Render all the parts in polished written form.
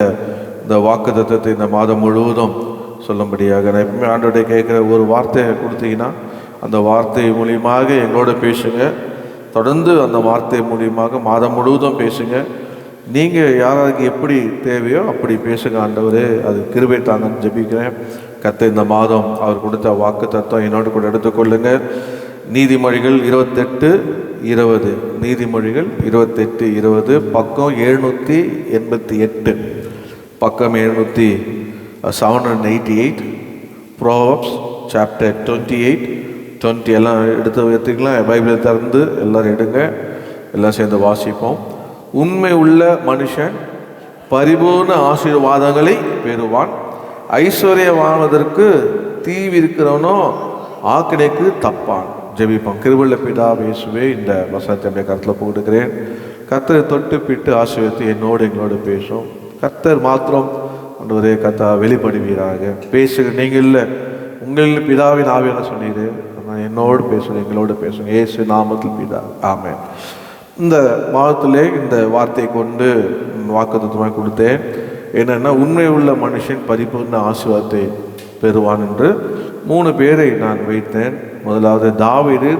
இந்த வாக்கு தத்துவத்தை இந்த மாதம் முழுவதும் சொல்லும்படியாக நான் எப்பவுமே ஆண்டோடைய கேட்குற ஒரு வார்த்தையை கொடுத்தீங்கன்னா அந்த வார்த்தை மூலியமாக எங்களோட பேசுங்க. தொடர்ந்து அந்த வார்த்தை மூலியமாக மாதம் முழுவதும் பேசுங்க. நீங்கள் யாராருக்கு எப்படி தேவையோ அப்படி பேசுங்க. ஆண்டவரே அது கிருபை தாங்கன்னு ஜெபிக்கிறேன். கர்த்தர் இந்த மாதம் அவர் கொடுத்த வாக்கு தத்துவம் என்னோடு கூட எடுத்துக்கொள்ளுங்க. நீதிமொழிகள் 28:20, நீதிமொழிகள் 28:20, பக்கம் 788, பக்கம் 788, ப்ரோவர்ப்ஸ் சாப்டர் 28:20 எல்லாம் எடுத்துக்கலாம். பைபிளை திறந்து எல்லோரும் எடுங்க, எல்லாம் சேர்ந்து வாசிப்போம். உண்மை உள்ள மனுஷன் பரிபூர்ண ஆசீர்வாதங்களை பெறுவான். ஐஸ்வர்யவானதற்கு தீவிருக்கிறவனோ ஆக்கினைக்கு தப்பான். ஜெபிப்போம். கிருபையுள்ள பிதாவே இயேசுவே, இந்த வசனத்தை கருத்தில் போட்டுக்கிறேன். கர்த்தரை தொட்டு பிட்டு ஆசீர்வதித்து எங்களோடு பேசும். கர்த்தர் மாத்திரம் ஒருவரே கர்த்தா வெளிப்படுவீராக. பேசுகிற நீங்கள் இல்லை, உங்களில் பிதாவின் ஆவியான சொன்னீரு. என்னோடு பேசுங்க, எங்களோடு பேசுங்க. இயேசு நாமத்தில் பிதா, ஆமென். இந்த மாதத்திலே இந்த வார்த்தையை கொண்டு வாக்குத்தத்தமாக கொடுத்தேன். என்னென்னா, உண்மை உள்ள மனுஷன் பரிபூர்ண ஆசீர்வாதத்தை பெறுவான் என்று 3 பேரை நான் வைத்தேன். முதலாவது தாவீது.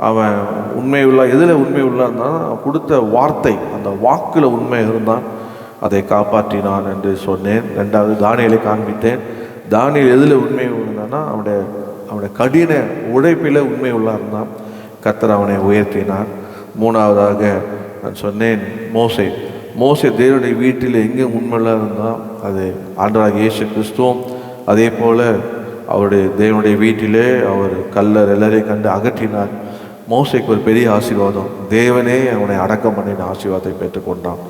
அவன் உண்மை உள்ள, எதில் உண்மை உள்ளான்னா கொடுத்த வார்த்தை, அந்த வாக்கில் உண்மை இருந்தான், அதை காப்பாற்றினான் என்று சொன்னேன். 2வது தானியேலை காண்பித்தேன். தானியேல் எதில் உண்மை இருந்தான்னா அவனுடைய கடின உழைப்பில் உண்மை உள்ளா இருந்தான், கர்த்தர் அவனை உயர்த்தினார். 3வதாக நான் சொன்னேன் மோசே தேவனுடைய வீட்டில் எங்கே உண்மையாக இருந்தால் அது ஆண்டவராகிய இயேசு கிறிஸ்துவும் அதே போல் அவருடைய தேவனுடைய வீட்டிலே அவர் கல்லர் எல்லாரையும் கண்டு அகற்றினார். மோசேக்கு ஒரு பெரிய ஆசீர்வாதம், தேவனே அவனை அடக்கம் பண்ணின ஆசீர்வாதத்தை பெற்றுக்கொண்டான்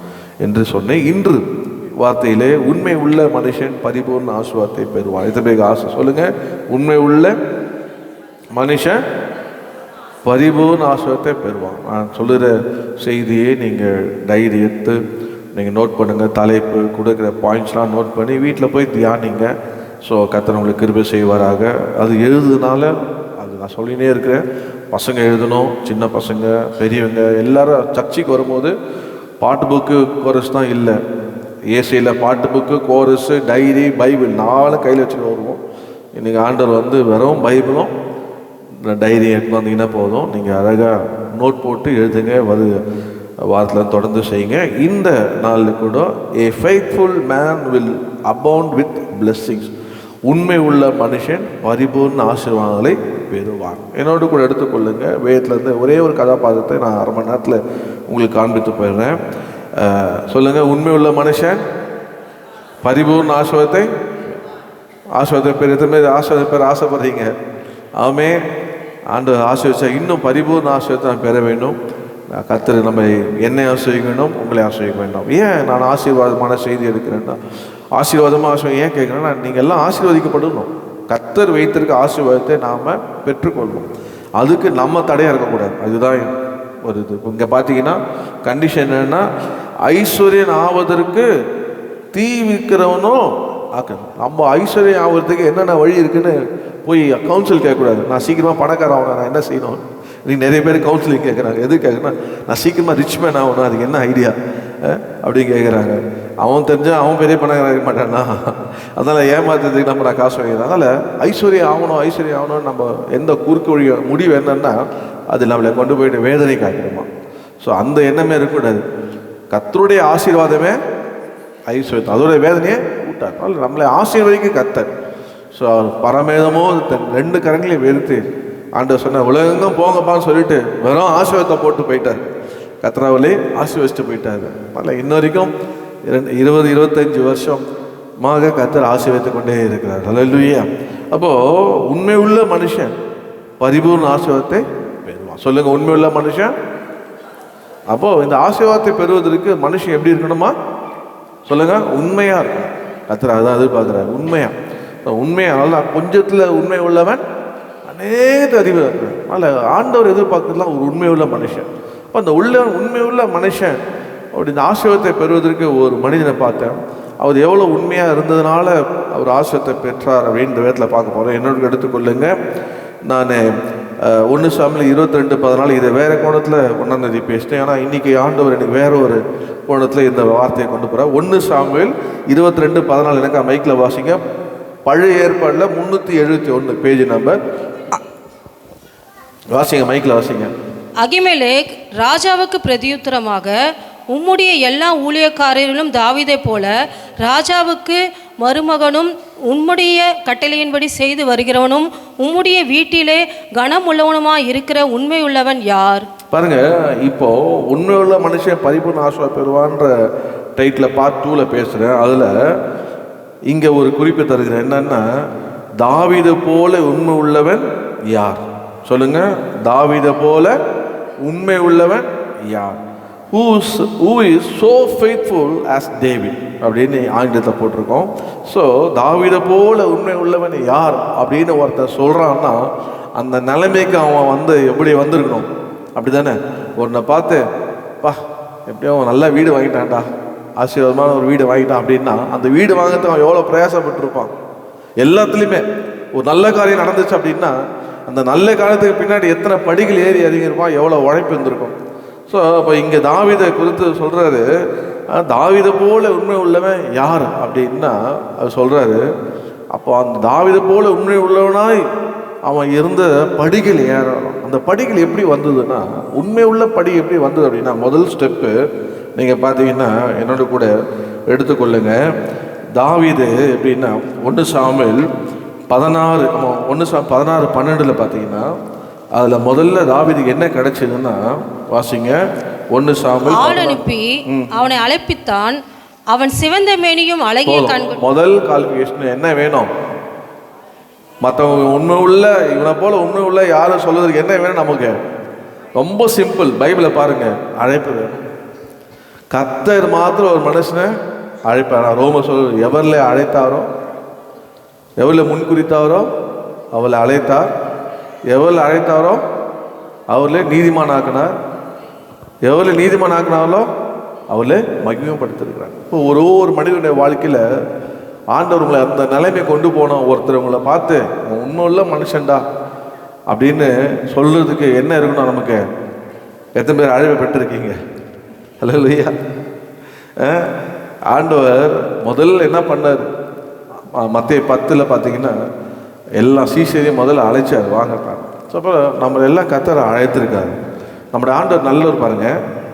என்று சொன்னேன். இன்று வார்த்தையிலே உண்மை உள்ள மனுஷன் பரிபூர்ண ஆசீர்வாதத்தை பெறுவான். எத்தனை ஆசை சொல்லுங்கள். உண்மை உள்ள மனுஷன் பரிபூர்ண ஆசீர்வாதத்தை பெறுவான். நான் சொல்லுகிற செய்தியை நீங்கள் டைரி எடுத்து நீங்கள் நோட் பண்ணுங்கள். தலைப்பு கொடுக்குற பாயிண்ட்ஸ்லாம் நோட் பண்ணி வீட்டில் போய் தியானிங்க. ஸோ கர்த்தர் உங்களுக்கு கிருபை செய்வாராக. அது எழுதுனால அது நான் சொல்லினே இருக்கிறேன். பசங்க எழுதணும், சின்ன பசங்க பெரியவங்க எல்லாரும் சர்ச்சைக்கு வரும்போது பாட்டு புக்கு கோரஸ் தான் இல்லை. ஏசியில் பாட்டு புக்கு, கோரஸு, டைரி, பைபிள் 4 கையில் வச்சுட்டு வருவோம். இன்றைக்கி ஆண்டவர் வெறும் பைபிளும் டைரி எடுத்து வந்தீங்கன்னா போதும். நீங்கள் அழகாக நோட் போட்டு எழுதுங்க. வாரத்தில் தொடர்ந்து செய்யுங்க. இந்த நாளில் கூட a faithful man will abound with blessings. உண்மை உள்ள மனுஷன் பரிபூர்ண ஆசீர்வாதங்களை பெறுவான். என்னோடு கூட எடுத்துக்கொள்ளுங்க. வேதத்துலேருந்து ஒரே ஒரு கதாபாத்திரத்தை நான் 1/2 மணி நேரத்தில் உங்களுக்கு காண்பித்து போயிடுறேன். சொல்லுங்கள். உண்மை உள்ள மனுஷன் பரிபூர்ண ஆசீர்வாதத்தை பெற. எத்தனை பேர் ஆசைப்படுறீங்க? ஆமே. ஆண்டவர் ஆசீர்வதிச்சா இன்னும் பரிபூர்ண ஆசீர்வாதத்தை நான் பெற வேண்டும். கர்த்தர் நம்ம என்னை ஆசீர்வதிக்க வேண்டும், உங்களை ஆசீர்வதிக்க வேண்டும். ஏன் நான் ஆசீர்வாதமான செய்தி எடுக்கிறேன்னா, ஆசீர்வாதமாக ஏன் கேட்குறேன்னா, நீங்கள் எல்லாம் ஆசீர்வதிக்கப்படணும். கர்த்தர் வைத்திருக்க ஆசீர்வாதத்தை நாம் பெற்றுக்கொள்ளணும். அதுக்கு நம்ம தடையாக இருக்கக்கூடாது. அதுதான் ஒரு இது. இங்கே பார்த்தீங்கன்னா கண்டிஷன் என்னென்னா, ஐஸ்வர்யன் ஆவதற்கு தீ விற்கிறவனும் நம்ம ஐஸ்வர்யம் ஆகிறதுக்கு என்னென்ன வழி இருக்குன்னு போய் கவுன்சில் கேட்கக்கூடாது. நான் சீக்கிரமாக பணக்கார ஆகணும், நான் என்ன செய்யணும்? நீங்கள் நிறைய பேர் கவுன்சிலிங் கேட்குறாங்க. எது கேட்குறேன்னா, நான் சீக்கிரமாக ரிச் மேன் ஆகணும், அதுக்கு என்ன ஐடியா அப்படின்னு கேட்குறாங்க. அவன் தெரிஞ்சால் அவன் பெரிய பணக்கார இருக்க மாட்டான்னா, அதனால் ஏமாத்துறதுக்கு நான் காசு வாங்கிறேன். அதனால் ஐஸ்வர்யம் ஆகணும்னு நம்ம எந்த குறுக்கு வழி முடிவு என்னன்னா, அது நம்மளை கொண்டு போயிட்டு வேதனை காக்கிறோமா. ஸோ அந்த எண்ணமே இருக்கக்கூடாது. கர்த்தருடைய ஆசீர்வாதமே ஐஸ்வர்யம், அதோடைய வேதனையே கூட்டார். அதனால் நம்மளை ஆசீர்வதிக்க கர்த்தர். ஸோ பரமேதமோ 2 கரங்களையும் வெறுத்து ஆண்டவர் சொன்ன உலகங்கும் போங்கப்பான்னு சொல்லிட்டு வெறும் ஆசீர்வாதத்தை போட்டு போயிட்டார். கர்த்தராவிலே ஆசீர்வதிச்சுட்டு போயிட்டார். அதில் இன்ன வரைக்கும் 20-25 வருஷமாக கர்த்தர் ஆசீர்வதித்து கொண்டே இருக்கிறார். அல்லேலூயா. அப்போது உண்மை உள்ள மனுஷன் பரிபூர்ண ஆசீர்வாதத்தை பெறுவான். சொல்லுங்கள். உண்மை உள்ள மனுஷன். அப்போது இந்த ஆசீர்வாதத்தை பெறுவதற்கு மனுஷன் எப்படி இருக்கணுமா? சொல்லுங்கள். உண்மையாக இருக்கணும். கர்த்தர் அதான் எதிர்பார்க்குறாரு, உண்மையாக. அதனால் கொஞ்சத்தில் உண்மை உள்ளவன் அநேக அறிவு இருக்கிறான். அதில் ஆண்டவர் எதிர்பார்க்கறதுலாம் ஒரு உண்மை உள்ள மனுஷன். அப்போ அந்த உண்மை உள்ள மனுஷன் அப்படி இந்த ஆசீர்வாதத்தை பெறுவதற்கு ஒரு மனிதனை பார்த்தேன். அவர் எவ்வளோ உண்மையாக இருந்ததுனால அவர் ஆசீர்வாதத்தை பெற்றார் அப்படின்னு இந்த வேதத்தில் பார்க்க போகிறேன். என்னோட எடுத்துக்கொள்ளுங்க. நான் 1 சாமுவேல் 22:14 இதை வேறு கோணத்தில் ஒன்றாந்தேதி பேசிட்டேன். ஆனால் இன்றைக்கி ஆண்டவர் எனக்கு வேறு ஒரு கோணத்தில் இந்த வார்த்தையை கொண்டு போகிறார். 1 சாமுவேல் 22:14 எனக்கு மைக்கில் வாசிங்க. பழைய ஏற்பாடில் 371 பேஜ் நம்பர். வாசிங்க, மைக்கில் வாசிங்க. அகிமெலேக் ராஜாவுக்கு பிரதியுத்தரமாக, உம்முடைய எல்லா ஊழியக்காரர்களும் தாவீதை போல ராஜாவுக்கு மருமகனும் உம்முடைய கட்டளையின்படி செய்து வருகிறவனும் உம்முடைய வீட்டிலே கனம் உள்ளவனுமாய் இருக்கிற உண்மை உள்ளவன் யார்? பாருங்க, இப்போ உண்மையுள்ள மனுஷன் பரிபூர்ண ஆசீர்வாதம் பெறுவான்ற டைட்டில் பார்ட் 2ல பேசுகிறேன். அதில் இங்கே ஒரு குறிப்பு தருகிறேன். என்னன்னா, தாவீதை போல உண்மை உள்ளவன் யார்? சொல்லுங்க, தாவீதை போல உண்மை உள்ளவன் யார்? Who is so faithful as David அப்படின்னு ஆங்கிலத்தை போட்டிருக்கோம். ஸோ தாவீதை போல உண்மை உள்ளவன் யார் அப்படின்னு ஒருத்தர் சொல்கிறான்னா அந்த நிலைமைக்கு அவன் எப்படி வந்திருக்கணும்? அப்படி தானே? ஒன்றை பார்த்து பா எப்படியோ நல்ல வீடு வாங்கிட்டான்டா, ஆசீர்வாதமான ஒரு வீடு வாங்கிட்டான் அப்படின்னா அந்த வீடு வாங்கிறதுக்கு அவன் எவ்வளோ பிரயாசப்பட்டிருப்பான். எல்லாத்துலேயுமே ஒரு நல்ல காரியம் நடந்துச்சு அப்படின்னா அந்த நல்ல காரியத்துக்கு பின்னாடி எத்தனை படிகள் ஏறி இறங்கியிருப்பான், எவ்வளோ உழைப்பு இருந்திருக்கும். ஸோ அப்போ இங்கே தாவீதை குறித்து சொல்கிறாரு, தாவீதை போல உண்மை உள்ளவன் யார் அப்படின்னா அது சொல்கிறாரு. அப்போ அந்த தாவீதை போல உண்மை உள்ளவனாய் அவன் இருந்த படிகள் ஏறணும். அந்த படிகள் எப்படி வந்ததுன்னா, உண்மை உள்ள படி எப்படி வந்தது அப்படின்னா, முதல் ஸ்டெப்பு நீங்கள் பார்த்தீங்கன்னா என்னோட கூட எடுத்துக்கொள்ளுங்க. தாவீது எப்படின்னா 1 சாமுவேல் 16:12 பார்த்தீங்கன்னா அதில் முதல்ல தாவீதுக்கு என்ன கிடைச்சதுன்னா, வாசிங்க 1 சாமுவேல். ஆள் அனுப்பி அவனை அழைப்பித்தான். அவன் சிவந்த மேனியும் அழகிய கண்கள். முதல் குவாலிஃபிகேஷன் என்ன வேணும்? மற்றவங்க உண்மை உள்ள இவனை போல உண்மை உள்ள யாரும் சொல்வதற்கு என்ன வேணும்? நமக்கு ரொம்ப சிம்பிள். பைபிளை பாருங்க, அழைப்பு வேணும். கர்த்தர் மாத்திரம் ஒரு மனுஷனை அழைப்பார். ரோமர் சொல், எவரில் அழைத்தாரோ, எவரில் முன்குறித்தாரோ அவளை அழைத்தார், எவரில் அழைத்தாரோ அவர்களே நீதிமான் ஆக்கினார், எவரில் நீதிமான் ஆக்கினாரோ அவளை மகிமைப்படுத்திருக்கிறார். இப்போ ஒரு மனிதனுடைய வாழ்க்கையில் ஆண்டவர் உங்களை அந்த நிலைமை கொண்டு போனோம். ஒருத்தர் உங்களை பார்த்து உண்மை உள்ள மனுஷன்டா அப்படின்னு சொல்றதுக்கு என்ன இருக்கணும்? நமக்கு எத்தனை பேர் அழைப்பு பெற்றிருக்கீங்க? அல்லேலூயா. ஆண்டவர் முதல்ல என்ன பண்ணார்? மத்தேயு 10 பார்த்தீங்கன்னா எல்லா சீஷரையும் முதல்ல அழைச்சார், வாங்கட்டாங்க. ஸோ அப்போ நம்ம எல்லாம் கர்த்தரை அழைத்திருக்காரு. நம்முடைய ஆண்டவர் நல்லவர் பாருங்க.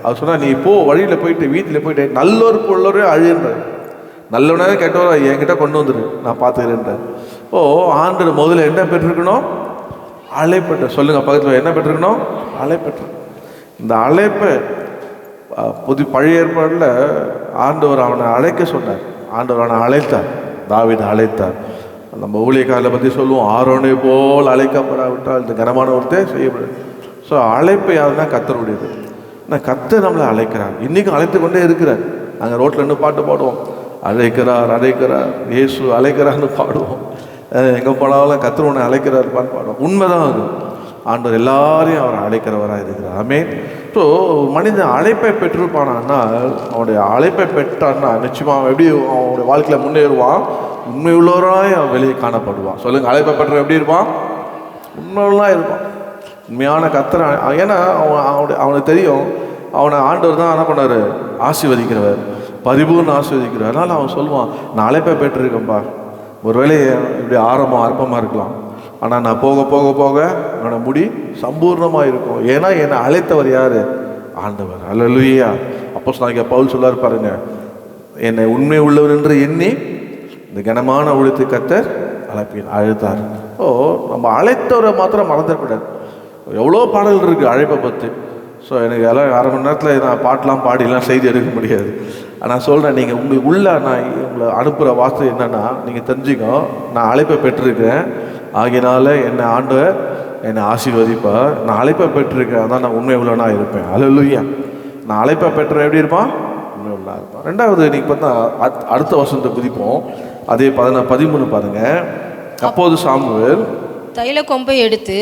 அவர் சொன்னால், நீ போ, வழியில் போயிட்டு வீட்டில் போயிட்டு நல்லோர் உள்ளவரே அழின்றார், நல்லவனாக கெட்டவரா என்கிட்ட கொண்டு வந்துரு, நான் பார்த்துக்கிறேன்றார். ஓ, ஆண்டவர் முதல்ல என்ன பெற்றிருக்கணும்? அழைப்பட்ட. சொல்லுங்க பக்கத்தில், என்ன பெற்றிருக்கணும்? அழைப்பற்ற. இந்த அழைப்பை பழைய ஏற்பாடில் ஆண்டவர் அவனை அழைக்க சொன்னார். ஆண்டவர் அவனை அழைத்தார், தாவீதை அழைத்தார். நம்ம ஊழியக்காரரை பற்றி சொல்லுவோம், ஆரோனை போல் அழைக்கப்படாவிட்டால் இந்த கனமான ஒருத்தர் செய்யப்படும். ஸோ அழைப்பு யாருன்னா கர்த்தருடையது. ஆனால் கர்த்தர் நம்மளை அழைக்கிறார், இன்றைக்கும் அழைத்து கொண்டே இருக்கிறார். நாங்கள் ரோட்டில் இருந்து பாட்டு பாடுவோம், அழைக்கிறார் அழைக்கிறார் இயேசு அழைக்கிறார்னு பாடுவோம். எங்கே போனாலும் கர்த்தர் உன்னை அழைக்கிறார்ப்பான்னு பாடுவோம். உண்மைதான் அது. ஆண்டவர் எல்லாரையும் அவர் அழைக்கிறவராக இருக்கிறார். ஆமென். ஸோ மனிதன் அழைப்பை பெற்றிருப்பானா, அவனுடைய அழைப்பை பெற்றான்னா நிச்சயமாக எப்படி அவனுடைய வாழ்க்கையில் முன்னேறுவான்? உண்மை உள்ளவராய் அவன் வெளியே காணப்படுவான். சொல்லுங்கள், அழைப்பை பெற்ற எப்படி இருப்பான்? உண்மையுள்ளா இருப்பான், உண்மையான கர்த்தரை. ஏன்னா அவனுக்கு தெரியும், அவனை ஆண்டவர் தான் என்ன பண்ணார்? ஆசீர்வதிக்கிறவர், பரிபூர்ண ஆசீர்வதிக்கிறவர். அதனால் அவன் சொல்லுவான், நான் அழைப்பை பெற்றிருக்கேன்ப்பா. ஒருவேளை இப்படி அற்பமாக இருக்கலாம், ஆனால் நான் போக போக போக என்னோட முடி சம்பூர்ணமாக இருக்கும். ஏன்னா என்னை அழைத்தவர் யார்? ஆண்டவர். அல்லேலூயா. அப்போஸ்தலனாகிய பவுல் சொல்லார் பாருங்க, என்னை உண்மை உள்ளவர் என்று எண்ணி இந்த கனமான ஊழியத்தை கர்த்தர் அழைத்தார். ஓ, நம்ம அழைத்தவரை மாத்திரம் மறந்துடக்கூடாது. எவ்வளோ பாடல்கள் இருக்குது அழைப்பை பற்றி. ஸோ எனக்கு எல்லாம் 1/2 மணி நேரத்தில் நான் பாட்டெலாம் பாடிலாம் செய்தி எடுக்க முடியாது. நான் சொல்கிறேன், நீங்கள் உங்களுக்கு உள்ள நான் உங்களை அனுப்புகிற வார்த்தை என்னென்னா, நீங்கள் தெரிஞ்சுக்கோ, நான் அழைப்பை பெற்றிருக்கிறேன், ஆகினால என்னை ஆண்டவர் என்னை ஆசீர்வதிப்பார். நான் அழைப்பை பெற்றிருக்கேன், அதான் நான் உண்மை உள்ளவனாக இருப்பேன். அல்லேலூயா. நான் அழைப்பை பெற்ற எப்படி இருப்பான்? உண்மை உள்ளவனாக இருப்பான். ரெண்டாவது நீங்கள் பார்த்தா அடுத்த வசனத்தை குதிப்போம். அதே 13 பாருங்க. அப்போது சாமுவேல் தைல கொம்பை எடுத்து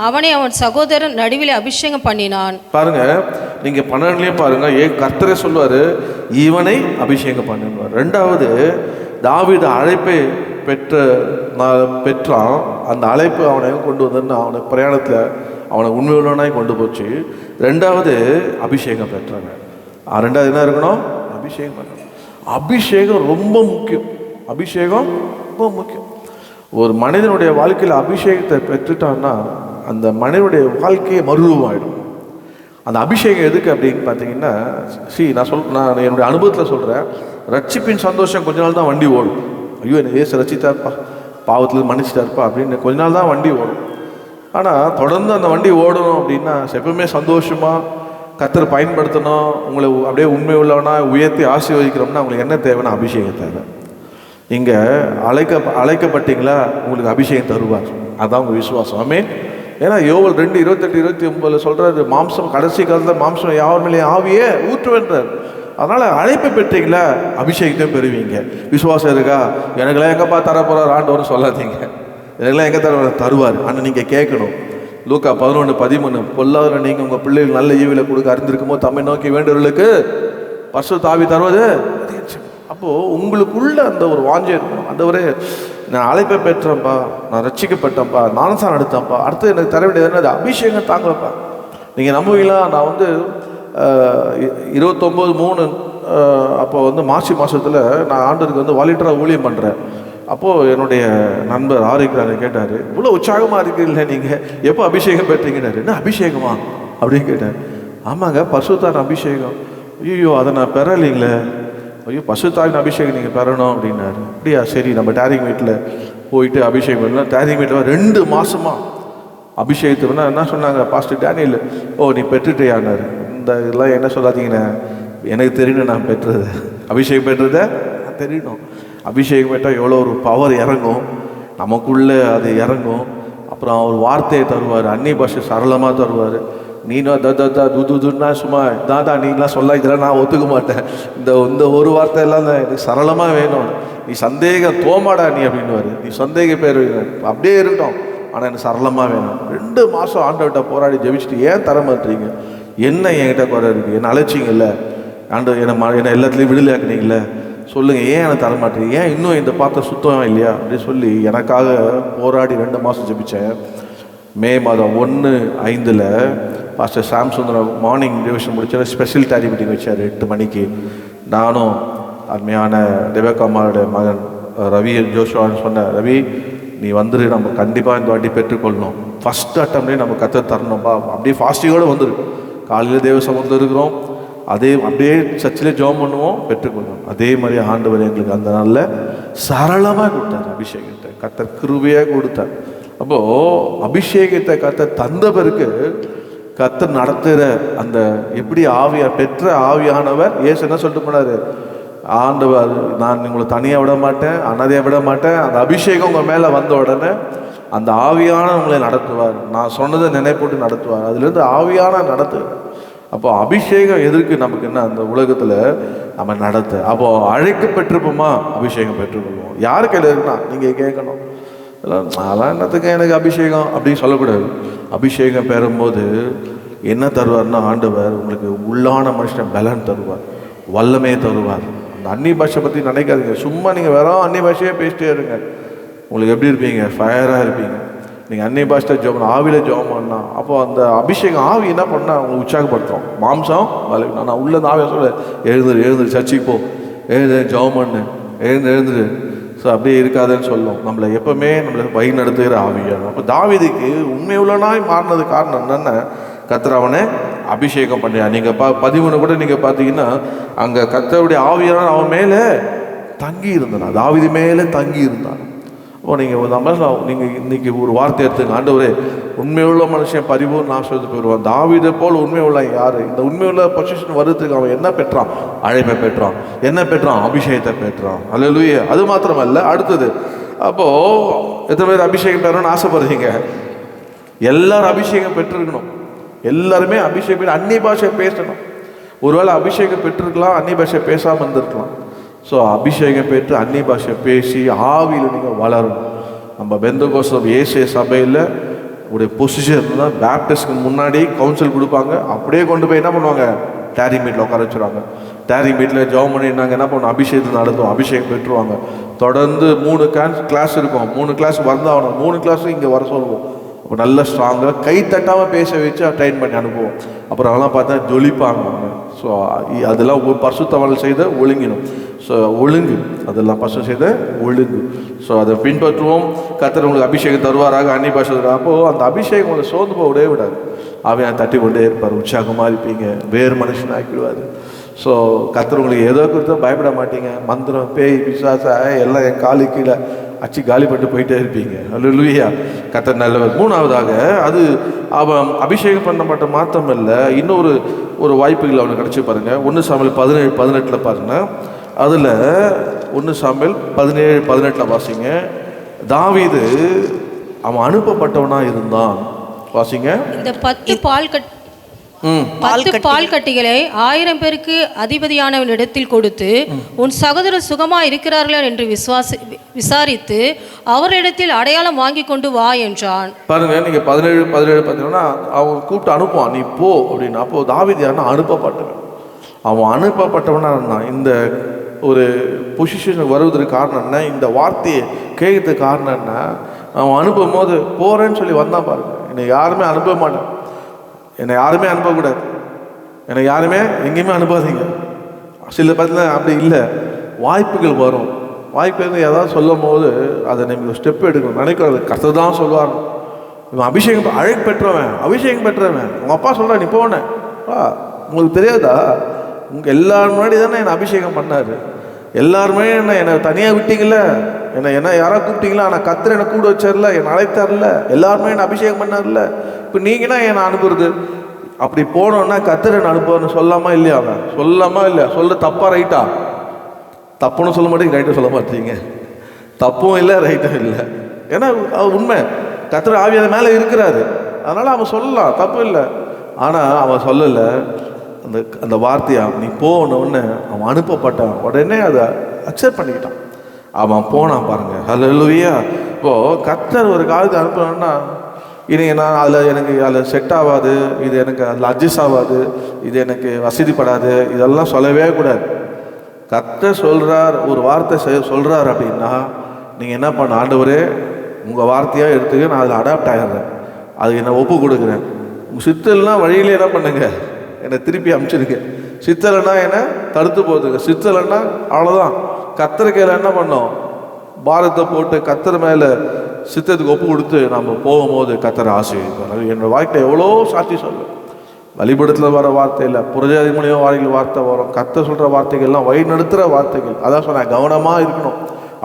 அவனை அவன் சகோதரன் நடுவில் அபிஷேகம் பண்ணினான். பாருங்க, நீங்க 12லயே பாருங்க, கர்த்தரே சொல்லுவாரு, இவனை அபிஷேகம் பண்ணினார். ரெண்டாவது, தாவீது அழைப்பை பெற்ற நான் பெற்றான். அந்த அழைப்பு அவனை கொண்டு வந்தேன்னு அவனை பிரயாணத்தில் அவனை உண்மையுள்ளவனாய் கொண்டு போச்சு. ரெண்டாவது அபிஷேகம் பெற்றாங்க. ரெண்டாவது என்ன இருக்கணும்? அபிஷேகம் பண்ணணும். அபிஷேகம் ரொம்ப முக்கியம். அபிஷேகம் ரொம்ப முக்கியம். ஒரு மனிதனுடைய வாழ்க்கையில் அபிஷேகத்தை பெற்றுட்டான்னா அந்த மனிதனுடைய வாழ்க்கையை மறுரூபமாயிடும். அந்த அபிஷேகம் எதுக்கு அப்படின்னு பார்த்தீங்கன்னா, நான் என்னுடைய அனுபவத்தில் சொல்கிறேன். ரட்சிப்பின் சந்தோஷம் கொஞ்ச நாள் தான் வண்டி ஓடும். ஐயோ என்னை ஏசு ரட்சித்தாருப்பா, பாவத்தில் மன்னிச்சிட்டாருப்பா அப்படின்னு கொஞ்ச நாள் தான் வண்டி ஓடும். ஆனால் தொடர்ந்து அந்த வண்டி ஓடணும் அப்படின்னா எப்பவுமே சந்தோஷமாக கர்த்தர் பயன்படுத்தணும், உங்களை அப்படியே உண்மை உள்ளவனா உயர்த்தி ஆசீர்வதிக்கிறோம்னா உங்களுக்கு என்ன தேவைன்னா அபிஷேகம் தேவை. இங்கே அழைக்கப்பட்டீங்களா, உங்களுக்கு அபிஷேகம் தருவார். அதுதான் உங்கள் விசுவாசம். ஆமென். ஏன்னா யோவேல் 2:28-29 சொல்கிறாரு, மாம்சம் கடைசி காலத்தில் மாம்சம் யார் மேலே ஆவியே ஊற்றுவென்றார். அதனால் அழைப்பு பெற்றீங்களா, அபிஷேகத்தையும் பெறுவீங்க. விசுவாசம் இருக்கா, எனக்கெல்லாம் எங்கேப்பா தர போகிறார் ஆண்டவர்னு சொல்லாதீங்க. எனக்கெல்லாம் எங்கே தருவார் ஆனால் நீங்கள் கேட்கணும். லூக்கா 11:13 பொல்லாத நீங்கள் உங்கள் பிள்ளைகள் நல்ல ஈவில கொடுக்க அறிந்திருக்கும் போது தம்மை நோக்கி வேண்டுவர்களுக்கு பரிசுத்த ஆவி தருவது. அப்போது உங்களுக்குள்ள அந்த ஒரு வாஞ்சை இருக்கணும். ஆண்டவரே நான் அழைப்பை பெற்றேன்ப்பா, நான் ரட்சிக்கப்பட்டேன்ப்பா, ஞானஸ்நானம் எடுத்தேன்ப்பா, அடுத்து எனக்கு தர வேண்டியது அது அபிஷேகம் தாங்கப்பா. நீங்கள் நம்புவீங்களா, நான் வந்து 29/3 அப்போ வந்து மார்ச் மாதத்தில் நான் ஆண்டருக்கு வந்து வாலிட்டராக ஊழியம் பண்ணுறேன். அப்போது என்னுடைய நண்பர் ஆரோக்கியராக கேட்டார், இவ்வளோ உற்சாகமாக இருக்கீங்களே நீங்கள், எப்போ அபிஷேகம் பெற்றீங்கன்னாரு. என்ன அபிஷேகமா அப்படின்னு கேட்டேன். ஆமாங்க பரிசுத்தாவின் அபிஷேகம். ஐயோ அதை நான் பெறலைங்களே. ஐயோ பரிசுத்தாவின் அபிஷேகம் நீங்கள் பெறணும் அப்படின்னாரு. அப்படியா, சரி நம்ம டேரிங் வீட்டில் போயிட்டு அபிஷேகம் பண்ணலாம். டேரிங் வீட்டில் 2 மாதமாக அபிஷேகத்துக்குன்னா என்ன சொன்னாங்க, பாஸ்டர் டேனியல், ஓ நீ பெற்றுட்டியானாரு. இந்த இதெல்லாம் என்ன சொல்லாதீங்கண்ணே, எனக்கு தெரியணும் நான் பெற்றது, அபிஷேகம் பெற்றதை நான் தெரியணும். அபிஷேகம் பெற்றால் எவ்வளோ ஒரு பவர் இறங்கும் நமக்குள்ளே, அது இறங்கும். அப்புறம் அவர் வார்த்தையை தருவார், அந்நிய பாஷை சரளமாக தருவார். நீனும் துதுன்னா சும்மா தாதா நீலாம் சொல்ல, இதெல்லாம் நான் ஒத்துக்க மாட்டேன், இந்த ஒரு வார்த்தை எல்லாம் எனக்கு சரளமாக வேணும். நீ சந்தேகம் தோமாடா நீ அப்படின்னுவார். நீ சந்தேக பேர் அப்படியே இருக்கட்டும், ஆனால் எனக்கு சரளமாக வேணும். 2 மாதம் ஆண்டவர்கிட்ட போராடி ஜெபிச்சுட்டு ஏன் தர மாட்டீங்க, என்ன என்கிட்ட குறை இருக்குது, என்னை அழைச்சிங்கல்ல ஆண்டு, என்னை எல்லாத்துலேயும் விடுதலையாக்குனீங்களே, சொல்லுங்கள் ஏன் எனக்கு தர மாட்டேங்க, ஏன் இன்னும் இந்த பாத்திரம் சுத்தம் இல்லையா அப்படின்னு சொல்லி எனக்காக போராடி 2 மாதம் ஜெபித்தேன். மே மாதம் 1/5 பாஸ்டர் சாம்சுந்தரம் மார்னிங் டிவிஷன் முடிச்ச ஸ்பெஷல் டேரி மீட்டிங் வச்சார் 8 மணிக்கு. நானும் அருமையான தேவகாமாரோட மகன் ரவி ஜோஷுவான்னு சொன்னேன், ரவி நீ வந்துரு, நம்ம கண்டிப்பாக இந்த வாட்டி பெற்றுக்கொள்ளணும், ஃபஸ்ட் அட்டம்லேயே நம்ம கற்று தரணும்பா. அப்படியே ஃபாஸ்டிங்கோடு வந்துரு, காலையில் தேவ சமூகத்தில் இருக்கிறோம், அப்படியே சர்ச்சில் ஜெபம் பண்ணுவோம், பெற்றுக்கொள்வோம். அதே மாதிரி ஆண்டவர் எங்களுக்கு அந்த நாளில் சரளமாக கொடுத்தார் அபிஷேகத்தை, கர்த்தர் கிருபையாக கொடுத்தார். அப்போது அபிஷேகத்தை கர்த்தர் தந்த பிறகு கர்த்தர் நடத்துகிற அந்த எப்படி பெற்ற ஆவியானவர் இயேசு என்ன சொல்லிட்டு போனார், ஆண்டவர் நான் உங்களை தனியாக விட மாட்டேன், அனாதையாக விட மாட்டேன். அந்த அபிஷேகம் உங்கள் மேலே வந்த உடனே அந்த ஆவியான உங்களை நடத்துவார், நான் சொன்னதை நினைப்போட்டு நடத்துவார், அதுலேருந்து ஆவியான நடத்துவார். அப்போ அபிஷேகம் எதற்கு நமக்கு என்ன, அந்த உலகத்தில் நம்ம நடத்த. அப்போது அழைக்கப்பட்டிருப்போமா அபிஷேகம் பெற்றுக்கொள்வோம். யார் கையில் இருக்குன்னா நீங்கள் கேட்கணும், அதெல்லாம் என்னத்துக்கு எனக்கு அபிஷேகம் அப்படின்னு சொல்லக்கூடாது. அபிஷேகம் பெறும்போது என்ன தருவார்னா ஆண்டவர் உங்களுக்கு உள்ளான மனுஷனை பலன் தருவார், வல்லமையை தருவார். அந்த அந்நிய பாஷை பற்றி நினைக்காதீங்க, சும்மா நீங்கள் வெறும் அந்நிய பாஷையே பேசிட்டே இருங்க, உங்களுக்கு எப்படி இருப்பீங்க, ஃபயராக இருப்பீங்க. நீங்கள் அந்நிய பாஷை ஜெபம் ஆவியில் ஜெபம் பண்ணால் அப்போ அந்த அபிஷேகம் ஆவி என்ன பண்ணால் அவங்களை உற்சாகப்படுத்தும். மாம்சம் நான் உள்ள ஆவியை சொல்ல எழுந்துரு சர்ச்சைக்கு போ, ஜெபம் பண்ணு, எழுந்துரு, ஸோ அப்படியே இருக்காதுன்னு சொல்லும். நம்மளை எப்பவுமே நம்மளை வழி நடத்துகிற ஆவியான. அப்போ தாவீதுக்கு உண்மை உள்ளனாய் மாறினது காரணம் என்னென்ன, கர்த்தர் அவனை அபிஷேகம் பண்ணார். நீங்கள் 13 கூட நீங்கள் பார்த்தீங்கன்னா அங்கே கர்த்தருடைய ஆவியான அவன் மேலே தங்கி இருந்தான், தாவீது மேலே தங்கி இருந்தான். அப்போ நீங்கள் இன்னைக்கு ஒரு வார்த்தை எடுத்துங்க, ஆண்டவரே உண்மையுள்ள மனுஷன் பரிபூர்ண ஆசீர்வாதத்தை பெறுவான். தாவீதை போல் உண்மை உள்ள யார், இந்த உண்மையுள்ள பொசிஷன் வர்றதுக்கு அவன் என்ன பெற்றான், அழைப்பை பெற்றான், என்ன பெற்றான், அபிஷேகத்தை பெற்றான். அல்லேலூயா. அது மாத்திரமல்ல, அடுத்தது அப்போது எத்தனை பேர் அபிஷேகம் பெறணும்னு ஆசைப்படுறீங்க? எல்லாரும் அபிஷேகம் பெற்றிருக்கணும், எல்லாருமே அபிஷேகம் பெற்று அந்நிய பாஷை பேசணும். ஒருவேளை அபிஷேகம் பெற்றிருக்கலாம், அந்நிய பாஷை பேசாமல் இருந்திருக்கலாம். ஸோ அபிஷேகம் பெற்று அந்நிய பாஷை பேசி ஆவியில் நீங்கள் வளரணும். நம்ம பெந்தகோஸ்தே இயேசு சபையில் உடைய பொசிஷன் தான் பேப்டிஸ்ட்க்கு முன்னாடி கவுன்சில் கொடுப்பாங்க, அப்படியே கொண்டு போய் என்ன பண்ணுவாங்க, டேரி மீட்டில் உட்கார வச்சுருவாங்க. டேரிங் வீட்டில் ஜாப் பண்ணி நாங்கள் என்ன பண்ணோம், அபிஷேகத்தில் நடத்துவோம், அபிஷேகம் பெற்றுவாங்க. தொடர்ந்து 3 கிளாஸ் இருக்கும், 3 கிளாஸ் வந்தாகணும், 3 கிளாஸும் இங்கே வர சொல்லுவோம். அப்போ நல்ல ஸ்ட்ராங்காக கை தட்டாமல் பேச வச்சு ட்ரெயின் பண்ணி அனுப்புவோம். அப்புறம் அதெல்லாம் பார்த்தா ஜொலிப்பாங்க. ஸோ அதெல்லாம் பரிசுத்தவான்கள் செய்த ஒழுங்கினும். ஸோ ஒழுங்கு அதெல்லாம் பரிசுத்தம் செய்த ஒழுங்கு. ஸோ அதை பின்பற்றுவோம். கர்த்தர் உங்களுக்கு அபிஷேகம் தருவாராக, அன்னி பாஷை தருவார். அப்போது அந்த அபிஷேகம் உங்களை சோர்ந்து போக விடவே விடாது. அவன் தட்டி கொண்டே இருப்பார், உற்சாகமாக இருப்பீங்க, வேறு மனுஷன் ஆக்கிடுவார். ஸோ கர்த்தர் உங்களுக்கு ஏதோ குறித்தும் பயப்பட மாட்டீங்க. மந்திரம், பேய், பிசாசு எல்லாம் என் காலு கீழே அச்சு காலி பண்ணிட்டு போயிட்டே இருப்பீங்க. அல்லேலூயா. கர்த்தர் நல்லவர். 3வதாக அது அவன் அபிஷேகம் பண்ணப்பட்ட மாத்திரம் இல்லை, இன்னொரு வாய்ப்புகள் அவனுக்கு கிடச்சி பாருங்கள். 1 சாமுவேல் 17:18 பாருங்கள். அதில் 1 சாமுவேல் 17:18 வாசிங்க. தாவீது அவன் அனுப்பப்பட்டவனாக இருந்தான். வாசிங்க. இந்த 10 பால் கட்டிகளை 1000 பேருக்கு அதிபதியானவனிடத்தில் கொடுத்து, உன் சகோதரர் சுகமா இருக்கிறார்களா என்று விசாரித்து அவரிடத்தில் அடையாளம் வாங்கி கொண்டு வா என்றான். பாருங்க, நீங்க 17 பார்த்தீங்கன்னா அவன் கூப்பிட்டு அனுப்புவான், நீ போ அப்படின்னு. அப்போ தாவீது யாருன்னா அனுப்பப்பட்டவன். அவன் அனுப்பப்பட்டவனா இருந்தான். இந்த ஒரு பொசிஷனுக்கு வருவதற்கு காரணம் என்ன, இந்த வார்த்தையை கேட்கறதுக்கு காரணம் என்ன, அவன் அனுப்பும் போது போறேன்னு சொல்லி வந்தான். பாருங்க, என்னை யாருமே அனுப்ப மாட்டேன், என்னை யாருமே அனுப்பக்கூடாது, என்னை யாருமே எங்கேயுமே அனுப்பாதீங்க. சில படத்தில் அப்படி இல்லை, வாய்ப்புகள் வரும். வாய்ப்புகள் ஏதாவது சொல்லும் போது அதை நீங்கள் ஸ்டெப் எடுக்கணும். நினைக்கிறது கர்த்தர் தான் சொல்லுவார். இவன் அபிஷேகம் அபிஷேகம் பெற்றவன். உங்கள் அப்பா சொல்கிறா நீ போனேன், உங்களுக்கு தெரியாதா, உங்கள் எல்லாரும் முன்னாடி தானே என்னை அபிஷேகம் பண்ணார், எல்லாருமே என்னை தனியாக விட்டீங்கள, என்ன யாராவது கூப்பிட்டீங்களா, ஆனால் கர்த்தர் என்னை கூட வச்சார்ல, என்னை அழைத்தார்ல, எல்லாருமே என்னை அபிஷேகம் பண்ணார்ல, இப்போ நீங்கன்னா என்னை அனுப்புறது. அப்படி போனோன்னா கர்த்தர் என்னை அனுப்புவார்னு சொல்லாமா இல்லையா? அவன் சொல்லாமா இல்லையா? சொல்ல தப்பா ரைட்டா? தப்புன்னு சொல்ல மாட்டேங்க, ரைட்டும் சொல்ல மாட்டீங்க. தப்பும் இல்லை, ரைட்டும் இல்லை. ஏன்னா உண்மை, கர்த்தர் ஆவியான மேலே இருக்கிறாரு, அதனால் அவன் சொல்லலாம், தப்பு இல்லை. ஆனால் அவன் சொல்லலை. அந்த வார்த்தையா நீ போனோன்னு அவன் அனுப்பப்பட்டான். உடனே அதை அக்செப்ட் பண்ணிக்கிட்டான், அவன் போனான். பாருங்க, ஹல்லேலூயா. இப்போது கர்த்தர் ஒரு காலத்தை அனுப்பணும்னா, இனி நான் அதில் செட் ஆகாது, இது எனக்கு அதில் அட்ஜஸ்ட் ஆகாது, இது எனக்கு வசதிப்படாது, இதெல்லாம் சொல்லவே கூடாது. கர்த்தர் சொல்கிறார், ஒரு வார்த்தை சொல்கிறார் அப்படின்னா நீங்கள் என்ன பண்ண, ஆண்டவரே உங்கள் வார்த்தையாக எடுத்துக்க, நான் அதில் அடாப்ட் ஆகிடுறேன், அதுக்கு என்ன ஒப்பு கொடுக்குறேன். உங்கள் சித்தல்னா வழியிலே என்ன பண்ணுங்க, என்னை திருப்பி அனுப்பிச்சிருங்க. சித்தலைன்னா என்னை தடுத்து போகுதுங்க. சித்தலைன்னா அவ்வளோதான். கர்த்தர் கையில் என்ன பண்ணோம், பாரத்தை போட்டு கர்த்தர் மேலே சித்தத்துக்கு ஒப்பு கொடுத்து நம்ம போகும்போது கர்த்தர் ஆசீர்வதிப்பார். என்னோடய வாழ்க்கையில் எவ்வளோ சாட்சி சொல்லும். வழிபடத்தில் வர வார்த்தை இல்லை, புரஜாதி மூலியமாக வாழ்க்கையில் வார்த்தை வரும். கர்த்தர் சொல்கிற வார்த்தைகள்லாம் வழி நடத்துகிற வார்த்தைகள். அதான் சொன்னேன், கவனமாக இருக்கணும்.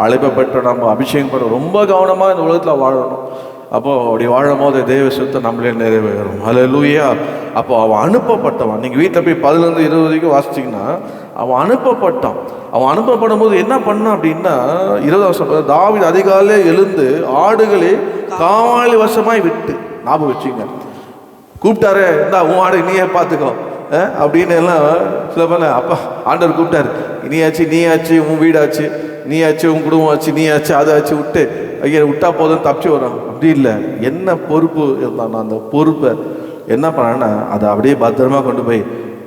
அழைப்பை பெற்ற நம்ம அபிஷேகம் பண்ண ரொம்ப கவனமாக இந்த உலகத்தில் வாழணும். அப்போது அப்படி வாழும் போது தேவ சுத்தம் நம்மளே நிறைவேறும். ஹல்லேலூயா. அப்போ அவன் அனுப்பப்பட்டவன். நீங்கள் வீட்டில் போய் 15-20 வரைக்கும் வாசிச்சிங்கன்னா அவன் அனுப்பப்பட்டான். அவன் அனுப்பப்படும் போது என்ன பண்ணான் அப்படின்னா, 20 வருஷம் தாவீது அதிகாலையே எழுந்து ஆடுகளே காவாலி வருஷமாய் விட்டு, ஞாபகம் வச்சுங்க, கூப்பிட்டாரு, இந்தா உன் ஆடு நீயே பார்த்துக்கோ அப்படின்னு எல்லாம் சில பேர். அப்பா ஆண்டவர் கூப்பிட்டாரு, நீயாச்சு உன் வீடாச்சு, நீயாச்சு உன் குடும்பம் ஆச்சு, நீயாச்சு அதை ஆச்சு விட்டு ஐயா விட்டா போதும் தப்பிச்சு வரும். அப்படி இல்லை, என்ன பொறுப்பு இருந்தான், அந்த பொறுப்பை என்ன பண்ணேன்னா அதை அப்படியே பத்திரமா கொண்டு போய்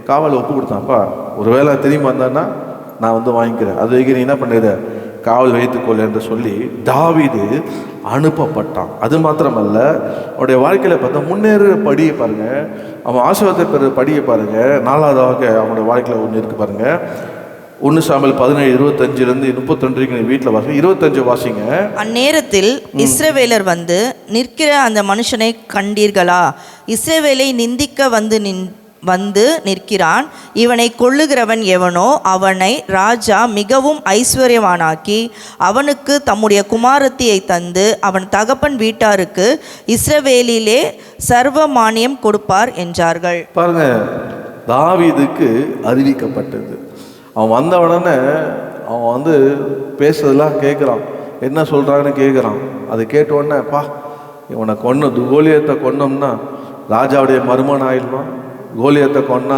காவலை ஒப்பு கொடுத்தான்ப்பா. ஒரு வேளை திரும்பி வந்தான்னா நான் வாங்கிக்கிறேன், அது வரைக்கும் நீ என்ன பண்ணுற, காவல் வைத்துக்கொள் என்று சொல்லி தாவீது அனுப்பப்பட்டான். அது மாத்திரமல்ல, அவனுடைய வாழ்க்கையில் பார்த்தா முன்னேற படியை பாருங்கள், அவன் ஆசீர்வாதத்தை பெற படியை பாருங்கள். 4வதாக அவனுடைய வாழ்க்கையில் ஒன்று இருக்குது பாருங்கள். 1 சாமுவேல் 17:25-32 வீட்டில் வாசிங்க. 25 வாசிங்க. அந்நேரத்தில் இஸ்ரவேலர் வந்து நிற்கிற அந்த மனுஷனை கண்டீர்களா? இஸ்ரவேலை நிந்திக்க வந்து நிற்கிறான். இவனை கொல்லுகிறவன் எவனோ அவனை ராஜா மிகவும் ஐஸ்வர்யவானாக்கி அவனுக்கு தம்முடைய குமாரத்தியை தந்து அவன் தகப்பன் வீட்டாருக்கு இஸ்ரவேலிலே சர்வ மானியம் கொடுப்பார் என்றார்கள். பாருங்க, தாவீதுக்கு அறிவிக்கப்பட்டது. அவன் வந்த உடனே அவன் பேசுறதெல்லாம் கேட்குறான், என்ன சொல்கிறான்னு கேட்குறான். அதை கேட்ட உடனே, பா இவனை கோலியத்தை கொன்னோம்னா ராஜாவுடைய மருமன் ஆயிடுவான், கோலியத்தை கொன்னா